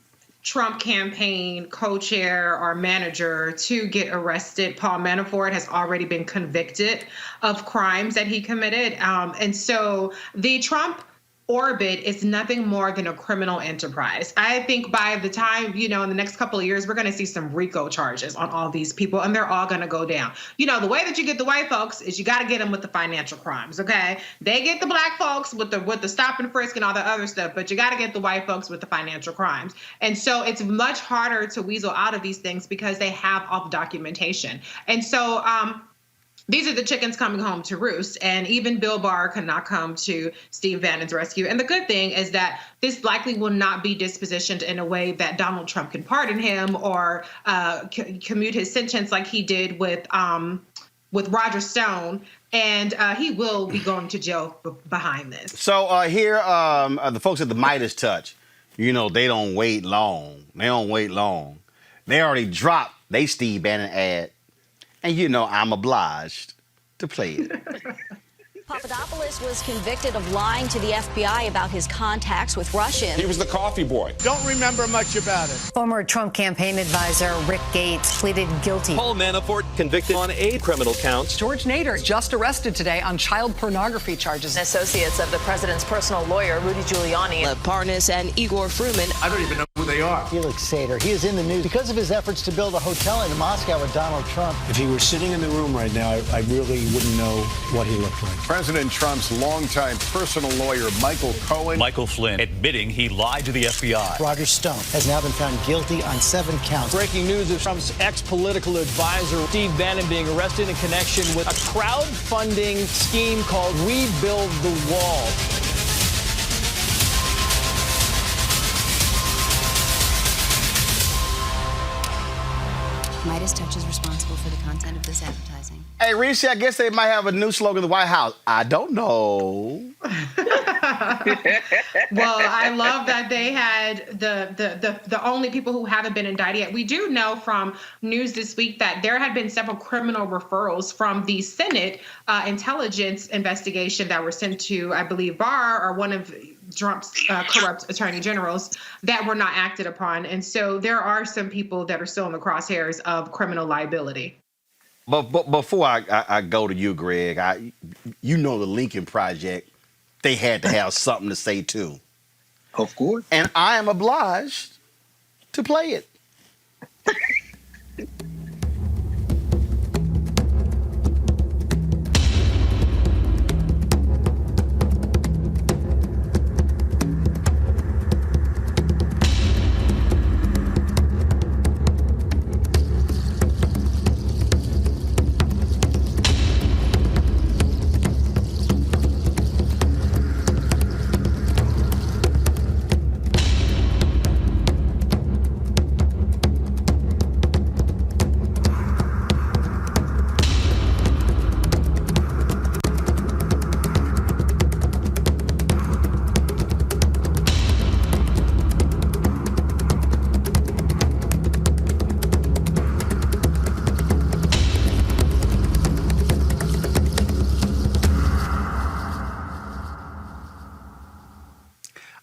Speaker 4: Trump campaign co-chair or manager to get arrested. Paul Manafort has already been convicted of crimes that he committed. And so the Trump orbit is nothing more than a criminal enterprise. I think by the time, in the next couple of years, we're going to see some RICO charges on all these people, and they're all going to go down. The way that you get the white folks is you got to get them with the financial crimes, okay? They get the black folks with the stop and frisk and all the other stuff, but you got to get the white folks with the financial crimes. And so it's much harder to weasel out of these things because they have all the documentation. And so, these are the chickens coming home to roost, and even Bill Barr cannot come to Steve Bannon's rescue. And the good thing is that this likely will not be dispositioned in a way that Donald Trump can pardon him or commute his sentence like he did with Roger Stone, and he will be going to jail behind this.
Speaker 1: So here, the folks at the Midas Touch, they don't wait long. They already dropped they Steve Bannon ad. And I'm obliged to play it.
Speaker 14: Papadopoulos was convicted of lying to the FBI about his contacts with Russians.
Speaker 15: He was the coffee boy.
Speaker 16: Don't remember much about it.
Speaker 17: Former Trump campaign advisor Rick Gates pleaded guilty.
Speaker 18: Paul Manafort convicted on 8 criminal counts.
Speaker 19: George Nader just arrested today on child pornography charges.
Speaker 20: Associates of the president's personal lawyer, Rudy Giuliani.
Speaker 21: Parnas and Igor Fruman.
Speaker 16: I don't even know who they are.
Speaker 22: Felix Sater. He is in the news because of his efforts to build a hotel in Moscow with Donald Trump.
Speaker 23: If he were sitting in the room right now, I really wouldn't know what he looked like.
Speaker 15: President Trump's longtime personal lawyer,
Speaker 24: Michael Flint, admitting he lied to the FBI.
Speaker 22: Roger Stone has now been found guilty on 7 counts.
Speaker 25: Breaking news of Trump's ex-political advisor, Steve Bannon, being arrested in connection with a crowdfunding scheme called Rebuild the Wall.
Speaker 11: Midas Touch is responsible for the content of this advertising.
Speaker 1: Hey, Reese, I guess they might have a new slogan in the White House. I don't know.
Speaker 4: Well, I love that they had the only people who haven't been indicted yet. We do know from news this week that there had been several criminal referrals from the Senate intelligence investigation that were sent to, I believe, Barr or one of Trump's corrupt attorney generals that were not acted upon. And so there are some people that are still in the crosshairs of criminal liability.
Speaker 1: But before I go to you, Greg, the Lincoln Project, they had to have something to say too.
Speaker 6: Of course.
Speaker 1: And I am obliged to play it.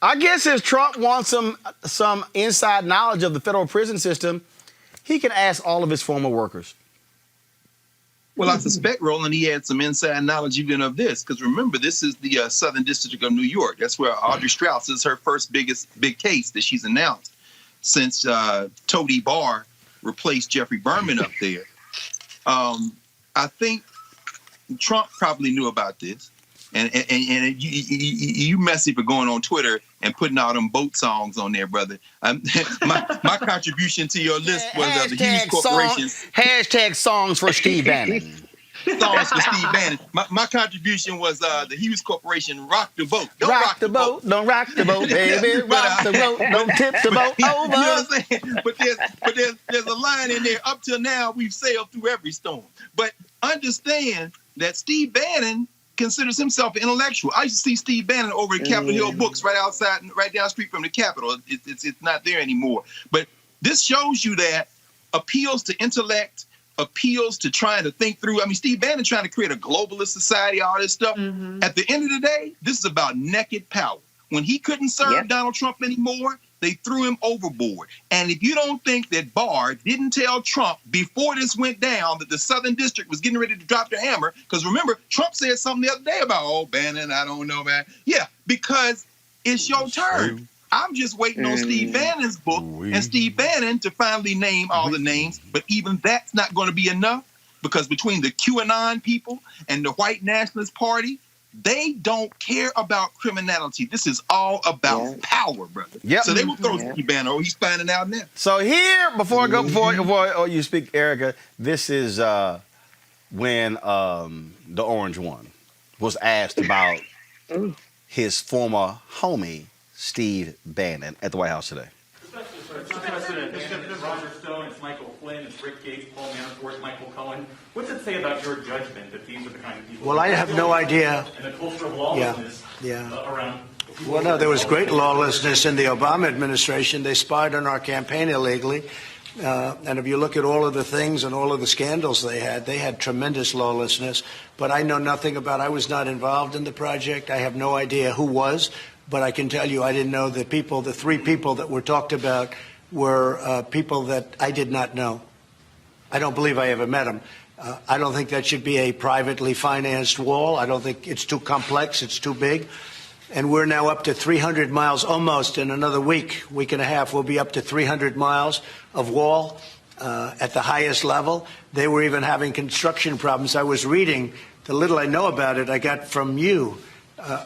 Speaker 1: I guess if Trump wants some inside knowledge of the federal prison system, he can ask all of his former workers.
Speaker 6: Well, I suspect, Roland, he had some inside knowledge even of this, because remember, this is the Southern District of New York. That's where Audrey Strauss is her first big case that she's announced since Toady Barr replaced Jeffrey Berman up there. I think Trump probably knew about this. And you messy for going on Twitter and putting all them boat songs on there, brother. My contribution to your list was the Hughes Corporation.
Speaker 1: Hashtag songs for Steve Bannon.
Speaker 6: Songs for Steve Bannon. My contribution was the Hughes Corporation Rock the Boat.
Speaker 1: Don't rock the boat. Don't rock the boat, baby. Rock the boat. Don't tip the boat over.
Speaker 6: You know what I'm saying? But there's a line in there. Up till now, we've sailed through every storm. But understand that Steve Bannon considers himself an intellectual. I used to see Steve Bannon over at Capitol Hill Books right outside, right down the street from the Capitol. It's not there anymore. But this shows you that appeals to intellect, appeals to trying to think through. I mean, Steve Bannon trying to create a globalist society, all this stuff. At the end of the day, this is about naked power. When he couldn't serve Donald Trump anymore, they threw him overboard. And if you don't think that Barr didn't tell Trump before this went down that the Southern District was getting ready to drop the hammer, because remember, Trump said something the other day about, oh, Bannon, I don't know, man. Yeah, because it's your turn. I'm just waiting on Steve Bannon's book and Steve Bannon to finally name all the names. But even that's not going to be enough, because between the QAnon people and the White Nationalist Party, they don't care about criminality. This is all about power, brother.
Speaker 1: Yep.
Speaker 6: So they will throw Steve Bannon. Oh, he's finding out now.
Speaker 1: So here, before you speak, Erica, this is when the Orange One was asked about his former homie, Steve Bannon, at the White House today.
Speaker 2: Mr. President, it's Roger Stone, it's Michael Flynn, it's Rick Gates, Paul Manafort, Michael Cohen. What's it say about your judgment that these are the kind of people?
Speaker 22: Well, I have no idea.
Speaker 2: And the culture of lawlessness around.
Speaker 22: Well, no, there was great lawlessness in the Obama administration. They spied on our campaign illegally. And if you look at all of the things and all of the scandals they had tremendous lawlessness. But I know nothing about. I was not involved in the project. I have no idea who was. But I can tell you, I didn't know the people. The three people that were talked about were people that I did not know. I don't believe I ever met them. I don't think that should be a privately financed wall. I don't think it's too complex. It's too big. And we're now up to 300 miles, almost in another week and a half, we'll be up to 300 miles of wall at the highest level. They were even having construction problems. I was reading, the little I know about it, I got from you.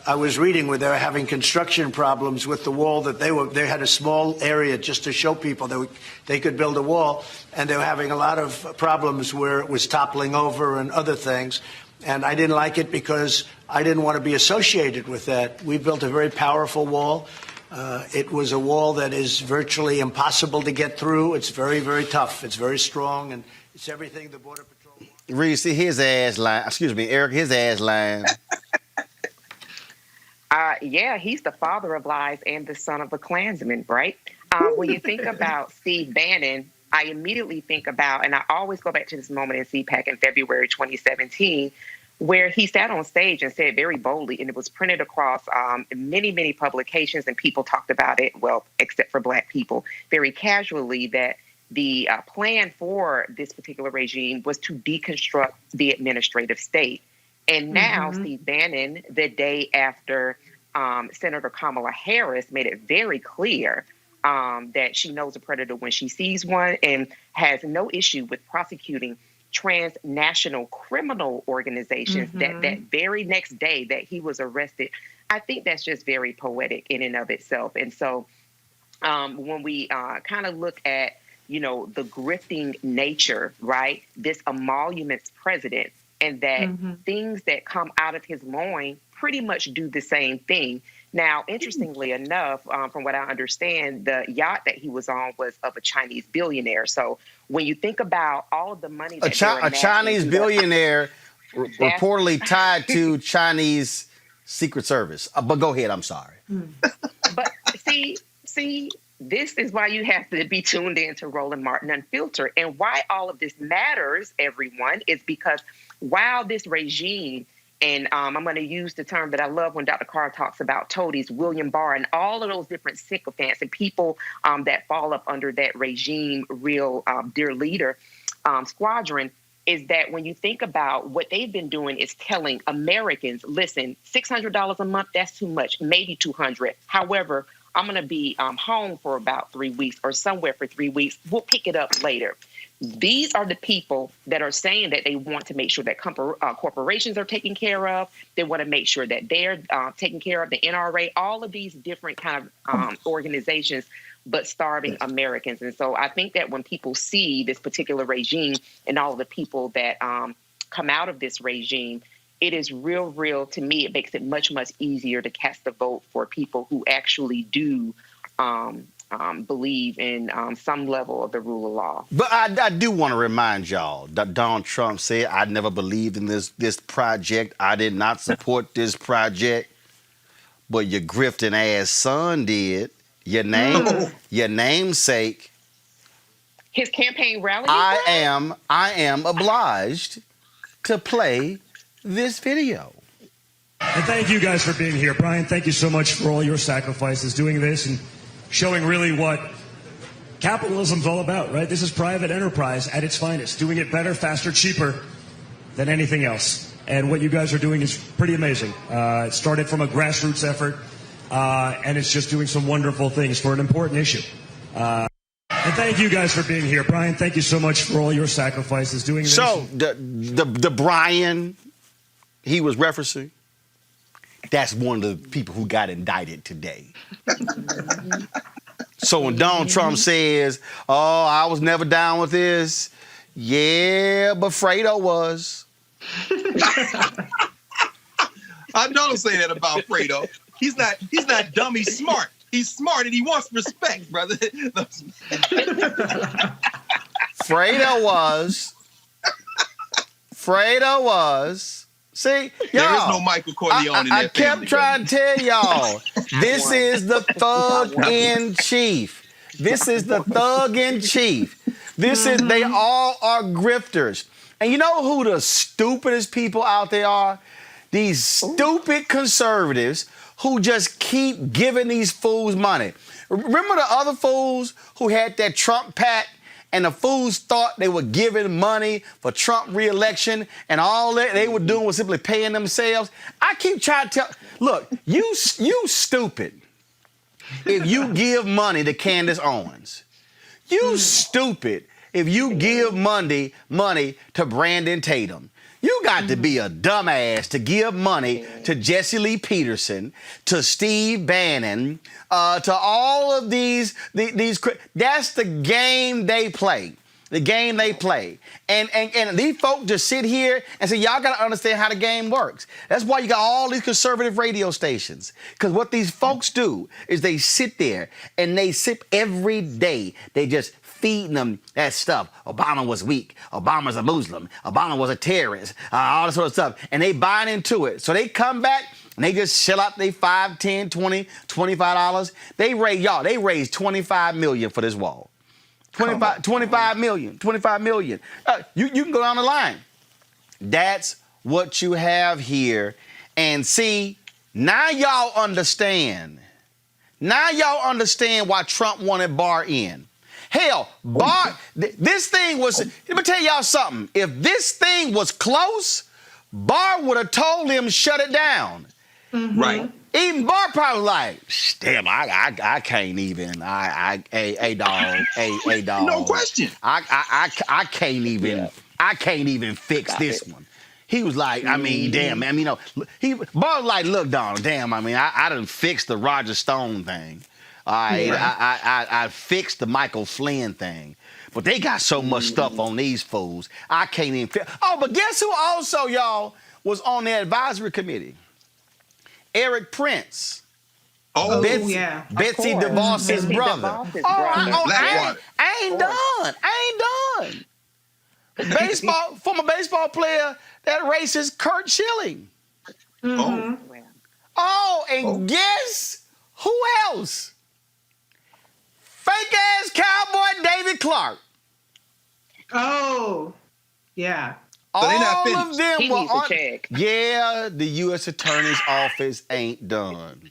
Speaker 22: I was reading where they were having construction problems with the wall that they had a small area just to show people that they could build a wall, and they were having a lot of problems where it was toppling over and other things. And I didn't like it because I didn't want to be associated with that. We built a very powerful wall. It was a wall that is virtually impossible to get through. It's very, very tough. It's very strong, and it's everything the Border Patrol wants.
Speaker 1: Reese, his ass line. Excuse me, Eric, his ass line.
Speaker 5: Yeah, he's the father of lies and the son of a Klansman, right? When you think about Steve Bannon, I immediately think about, and I always go back to this moment in CPAC in February 2017, where he sat on stage and said very boldly, and it was printed across many, many publications, and people talked about it, well, except for Black people, very casually, that the plan for this particular regime was to deconstruct the administrative state. And now Steve Bannon, the day after Senator Kamala Harris made it very clear that she knows a predator when she sees one and has no issue with prosecuting transnational criminal organizations, that very next day that he was arrested. I think that's just very poetic in and of itself. And so when we kind of look at, the grifting nature, right, this emoluments president, and that things that come out of his loin pretty much do the same thing. Now, interestingly enough, from what I understand, the yacht that he was on was of a Chinese billionaire. So when you think about all of the money that
Speaker 1: a Chinese billionaire reportedly tied to Chinese Secret Service. But go ahead, I'm sorry.
Speaker 5: But see, this is why you have to be tuned in to Roland Martin Unfiltered. And why all of this matters, everyone, is because while this regime, and I'm going to use the term that I love when Dr. Carr talks about toadies, William Barr, and all of those different sycophants and people that fall up under that regime, real dear leader squadron, is that when you think about what they've been doing is telling Americans, listen, $600 a month, that's too much, maybe $200. However, I'm going to be home for about 3 weeks or somewhere for 3 weeks. We'll pick it up later. These are the people that are saying that they want to make sure that corporations are taken care of. They want to make sure that they're taken care of, the NRA, all of these different kind of organizations, but starving Americans. And so I think that when people see this particular regime and all of the people that come out of this regime, it is real, to me, it makes it much, much easier to cast a vote for people who actually do believe in some level of the rule of law.
Speaker 1: But I do want to remind y'all that Donald Trump said, I never believed in this project. I did not support this project. But your grifting ass son did. Your namesake.
Speaker 5: His campaign rally?
Speaker 1: I am obliged to play this video.
Speaker 3: And thank you guys for being here. Brian, thank you so much for all your sacrifices doing this and showing really what capitalism's all about, right? This is private enterprise at its finest, doing it better, faster, cheaper than anything else. And what you guys are doing is pretty amazing. It started from a grassroots effort, and it's just doing some wonderful things for an important issue. And thank you guys for being here. Brian, thank you so much for all your sacrifices doing this.
Speaker 1: So, the Brian he was referencing, that's one of the people who got indicted today. So when Donald Trump says, oh, I was never down with this, yeah, but Fredo was.
Speaker 6: I don't say that about Fredo. He's not dumb, he's smart. He's smart and he wants respect, brother.
Speaker 1: Fredo was. See,
Speaker 6: there is no Michael Corleone in that
Speaker 1: I kept
Speaker 6: family,
Speaker 1: trying to tell y'all, this is the thug in chief. This is the thug in chief. This is, they all are grifters. And you know who the stupidest people out there are? These stupid conservatives who just keep giving these fools money. Remember the other fools who had that Trump pact? And the fools thought they were giving money for Trump re-election, and all that they were doing was simply paying themselves. I keep trying to tell, look, you stupid if you give money to Candace Owens. You stupid if you give money to Brandon Tatum. You got to be a dumbass to give money to Jesse Lee Peterson, to Steve Bannon, to all of these. That's the game they play. The game they play. And these folk just sit here and say, y'all got to understand how the game works. That's why you got all these conservative radio stations. Because what these folks do is they sit there and they sip every day. They just feeding them that stuff. Obama was weak. Obama's a Muslim. Obama was a terrorist. All this sort of stuff. And they buying into it. So they come back and they just shell out their $5, $10, $20, $25. They raised $25 million for this wall. 25 million. You can go down the line. That's what you have here. And see, now y'all understand. Now y'all understand why Trump wanted Barr in. Hell, Barr, this thing was, let me tell y'all something. If this thing was close, Barr would have told him shut it down.
Speaker 6: Mm-hmm. Right.
Speaker 1: Even Barr probably like, damn, I can't even. Hey dog.
Speaker 6: No question.
Speaker 1: I can't even fix this one. He was like, I mean, damn, man, you know, Barr was like, look, Donald, damn, I mean, I done fixed the Roger Stone thing. All right, I fixed the Michael Flynn thing. But they got so much stuff on these fools, I can't even fix. Oh, but guess who also, y'all, was on the advisory committee? Eric Prince.
Speaker 6: Oh,
Speaker 1: Betsy DeVos's brother. I ain't done. Former baseball player, that racist Kurt Schilling.
Speaker 6: Mm-hmm.
Speaker 1: And guess who else? Fake-ass cowboy David Clark.
Speaker 4: Oh, yeah.
Speaker 6: So they're not
Speaker 1: all
Speaker 6: finished.
Speaker 1: of them
Speaker 5: He
Speaker 1: were
Speaker 5: needs to
Speaker 1: on.
Speaker 5: check.
Speaker 1: Yeah, the U.S. Attorney's Office ain't done.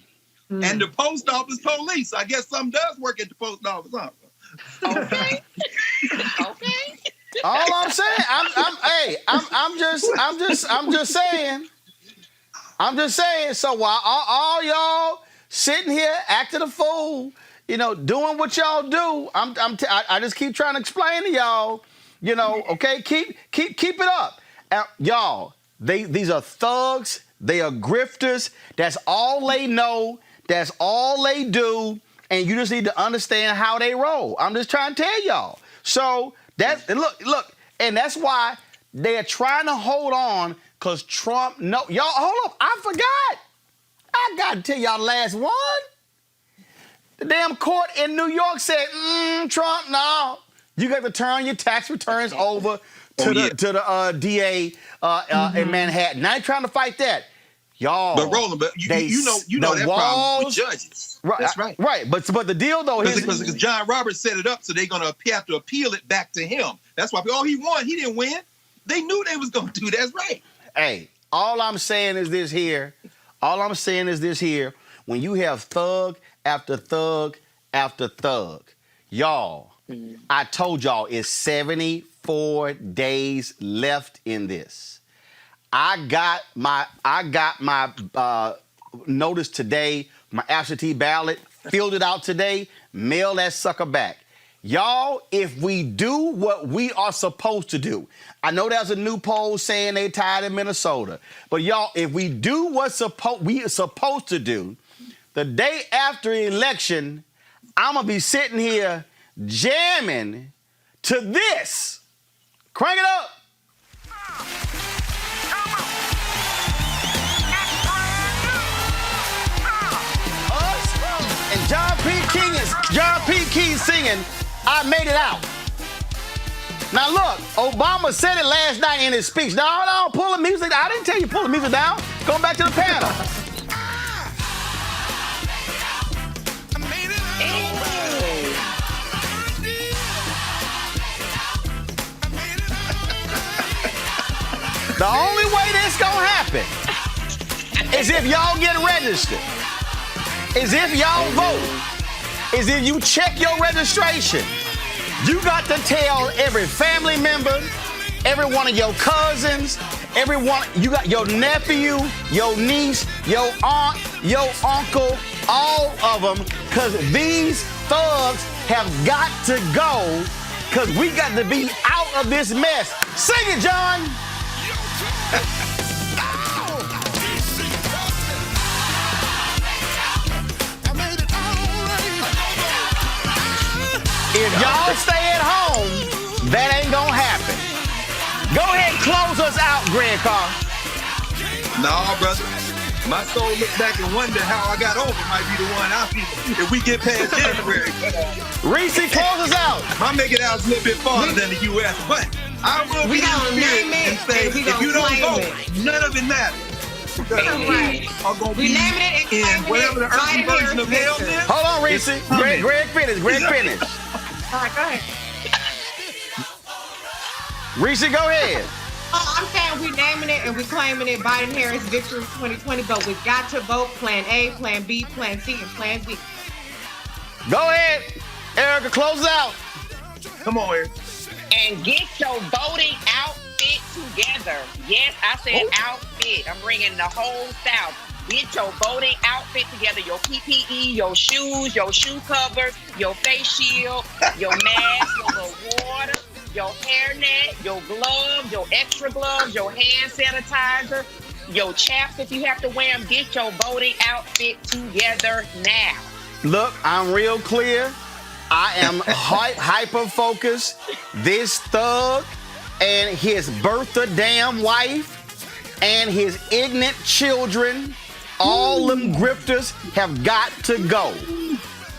Speaker 6: And the post office police. I guess something does work at the post office, huh?
Speaker 5: Okay.
Speaker 1: All I'm saying, I'm just saying. So while all y'all sitting here acting a fool, you know, doing what y'all do, I just keep trying to explain to y'all. You know, okay, keep it up. Y'all, these are thugs. They are grifters. That's all they know. That's all they do. And you just need to understand how they roll. I'm just trying to tell y'all. So look, and that's why they're trying to hold on, because Trump, y'all, hold up, I forgot. I got to tell y'all the last one. The damn court in New York said, Trump, no. You got to turn your tax returns over to the DA in Manhattan. Now they're trying to fight that. Y'all.
Speaker 6: But Roland, you know that problem with judges.
Speaker 1: Right,
Speaker 6: that's right.
Speaker 1: Right, but the deal though is
Speaker 6: because John Roberts set it up, so they're gonna have to appeal it back to him. That's why he won. He didn't win. They knew they was gonna do that. That's right.
Speaker 1: Hey, all I'm saying is this here. When you have thug after thug after thug, y'all, I told y'all it's 74 days left in this. I got my notice today, my absentee ballot, filled it out today, mail that sucker back. Y'all, if we do what we are supposed to do, I know there's a new poll saying they tied in Minnesota, but y'all, if we do what we are supposed to do, the day after election, I'm gonna be sitting here jamming to this. Crank it up. And John P. Key singing, I made it out. Now look, Obama said it last night in his speech. No, pull the music. I didn't tell you pull the music down. Go back to the panel. The only way this gonna happen is if y'all get registered, is if y'all vote, is if you check your registration. You got to tell every family member, every one of your cousins, you got your nephew, your niece, your aunt, your uncle, all of them, because these thugs have got to go, because we got to be out of this mess. Sing it, John. If y'all stay at home, that ain't gonna happen. Go ahead and close us out, Greg Carr.
Speaker 6: No, brother. My soul look back and wonder how I got over might be the one I'll be if we get past January.
Speaker 1: Reese, close us out.
Speaker 6: My make it out is a little bit farther than the U.S., but I will be here and say, if you don't vote, none of it matters. We are going to be in whatever the earthly version of hell is.
Speaker 1: Hold on, Reese. Greg finish.
Speaker 4: All right, go ahead.
Speaker 1: Reese, go ahead.
Speaker 4: Oh, I'm saying we naming it and we claiming it Biden-Harris victory 2020, but we got to vote Plan A, Plan B, Plan C, and Plan D.
Speaker 1: Go ahead. Erica, close it out.
Speaker 6: Come on, Eric.
Speaker 7: And get your voting outfit together. Yes, I said outfit. I'm bringing the whole South. Get your voting outfit together. Your PPE, your shoes, your shoe covers, your face shield, your mask, your little water, your hairnet, your gloves, your extra gloves, your hand sanitizer, your chaps if you have to wear them. Get your voting outfit together now.
Speaker 1: Look, I'm real clear. I am hyper-focused. This thug and his birthed damn wife and his ignorant children, all them grifters have got to go.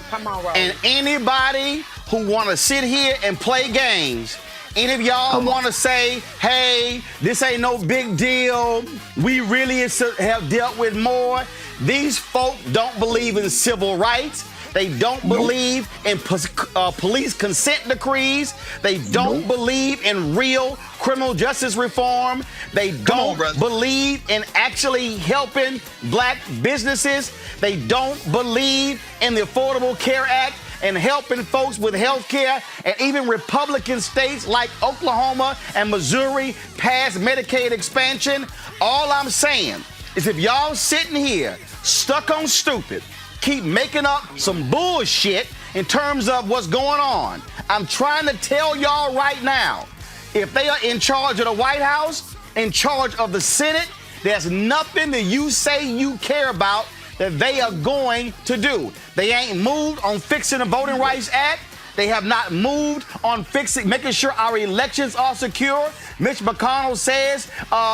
Speaker 7: Come on, Roland.
Speaker 1: And anybody who want to sit here and play games, any of y'all want to say, hey, this ain't no big deal, we really have dealt with more. These folk don't believe in civil rights. They don't believe in police consent decrees. They don't believe in real criminal justice reform. They don't believe in actually helping black businesses. They don't believe in the Affordable Care Act and helping folks with health care. And even Republican states like Oklahoma and Missouri passed Medicaid expansion. All I'm saying is if y'all sitting here stuck on stupid, keep making up some bullshit in terms of what's going on. I'm trying to tell y'all right now, if they are in charge of the White House, in charge of the Senate, there's nothing that you say you care about that they are going to do. They ain't moved on fixing the Voting Rights Act. They have not moved on making sure our elections are secure. Mitch McConnell says,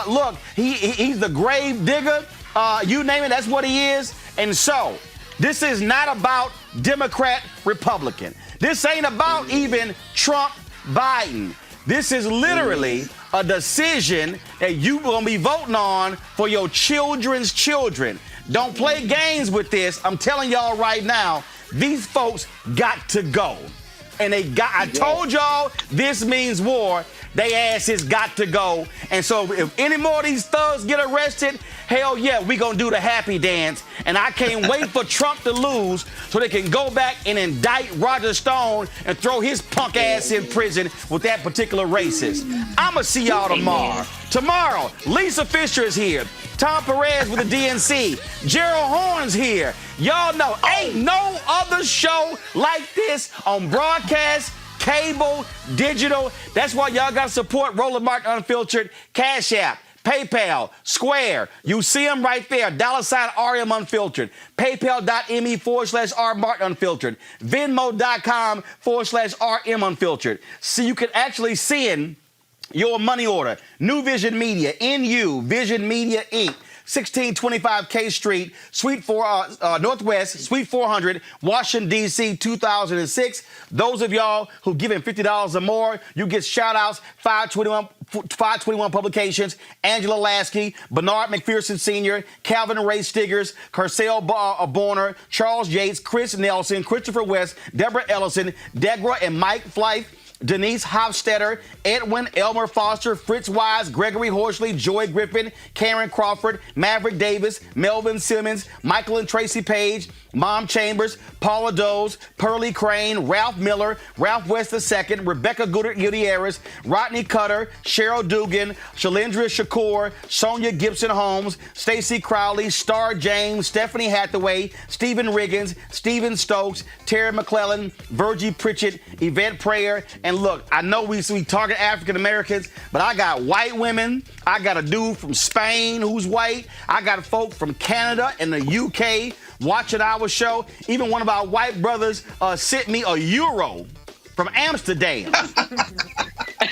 Speaker 1: look, he's the grave digger. You name it, that's what he is. And so, this is not about Democrat, Republican. This ain't about even Trump, Biden. This is literally a decision that you're going to be voting on for your children's children. Don't play games with this. I'm telling y'all right now, these folks got to go. And I told y'all this means war. They asses got to go. And so if any more of these thugs get arrested, hell yeah, we gonna do the happy dance. And I can't wait for Trump to lose so they can go back and indict Roger Stone and throw his punk ass in prison with that particular racist. I'ma see y'all tomorrow. Tomorrow, Lisa Fisher is here. Tom Perez with the DNC. Gerald Horn's here. Y'all know, ain't no other show like this on broadcast, cable, digital. That's why y'all got to support Roland Martin Unfiltered, Cash App, PayPal, Square. You see them right there. $RM Unfiltered. PayPal.me/R Martin Unfiltered. Venmo.com/RM Unfiltered. So you can actually send your money order. New Vision Media, NU, Vision Media Inc., 1625 K Street, Suite 4, Northwest, Suite 400, Washington, D.C., 2006. Those of y'all who've given $50 or more, you get shout-outs, 521 Publications, Angela Lasky, Bernard McPherson Sr., Calvin Ray Stiggers, Carcel Borner, Charles Yates, Chris Nelson, Christopher West, Deborah Ellison, Degra and Mike Flife, Denise Hofstetter, Edwin Elmer Foster, Fritz Wise, Gregory Horsley, Joy Griffin, Karen Crawford, Maverick Davis, Melvin Simmons, Michael and Tracy Page, Mom Chambers, Paula Doze, Pearlie Crane, Ralph Miller, Ralph West II, Rebecca Gutierrez, Rodney Cutter, Cheryl Dugan, Shalindra Shakur, Sonia Gibson Holmes, Stacy Crowley, Star James, Stephanie Hathaway, Stephen Riggins, Stephen Stokes, Terry McClellan, Virgie Pritchett, Yvette Prayer. And look, I know we target African Americans, but I got white women. I got a dude from Spain who's white. I got folk from Canada and the UK watching our show. Even one of our white brothers sent me €1 from Amsterdam.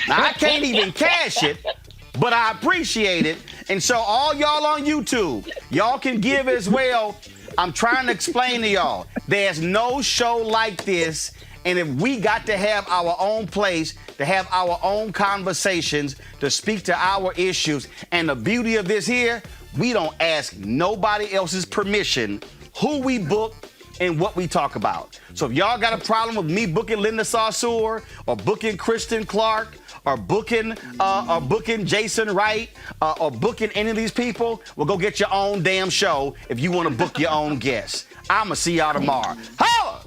Speaker 1: Now, I can't even cash it, but I appreciate it. And so all y'all on YouTube, y'all can give as well. I'm trying to explain to y'all, there's no show like this. And if we got to have our own place, to have our own conversations, to speak to our issues, and the beauty of this here, we don't ask nobody else's permission who we book and what we talk about. So if y'all got a problem with me booking Linda Sarsour or booking Kristen Clark or booking Jason Wright or booking any of these people, well, go get your own damn show if you want to book your own guests. I'ma see y'all tomorrow. Holla!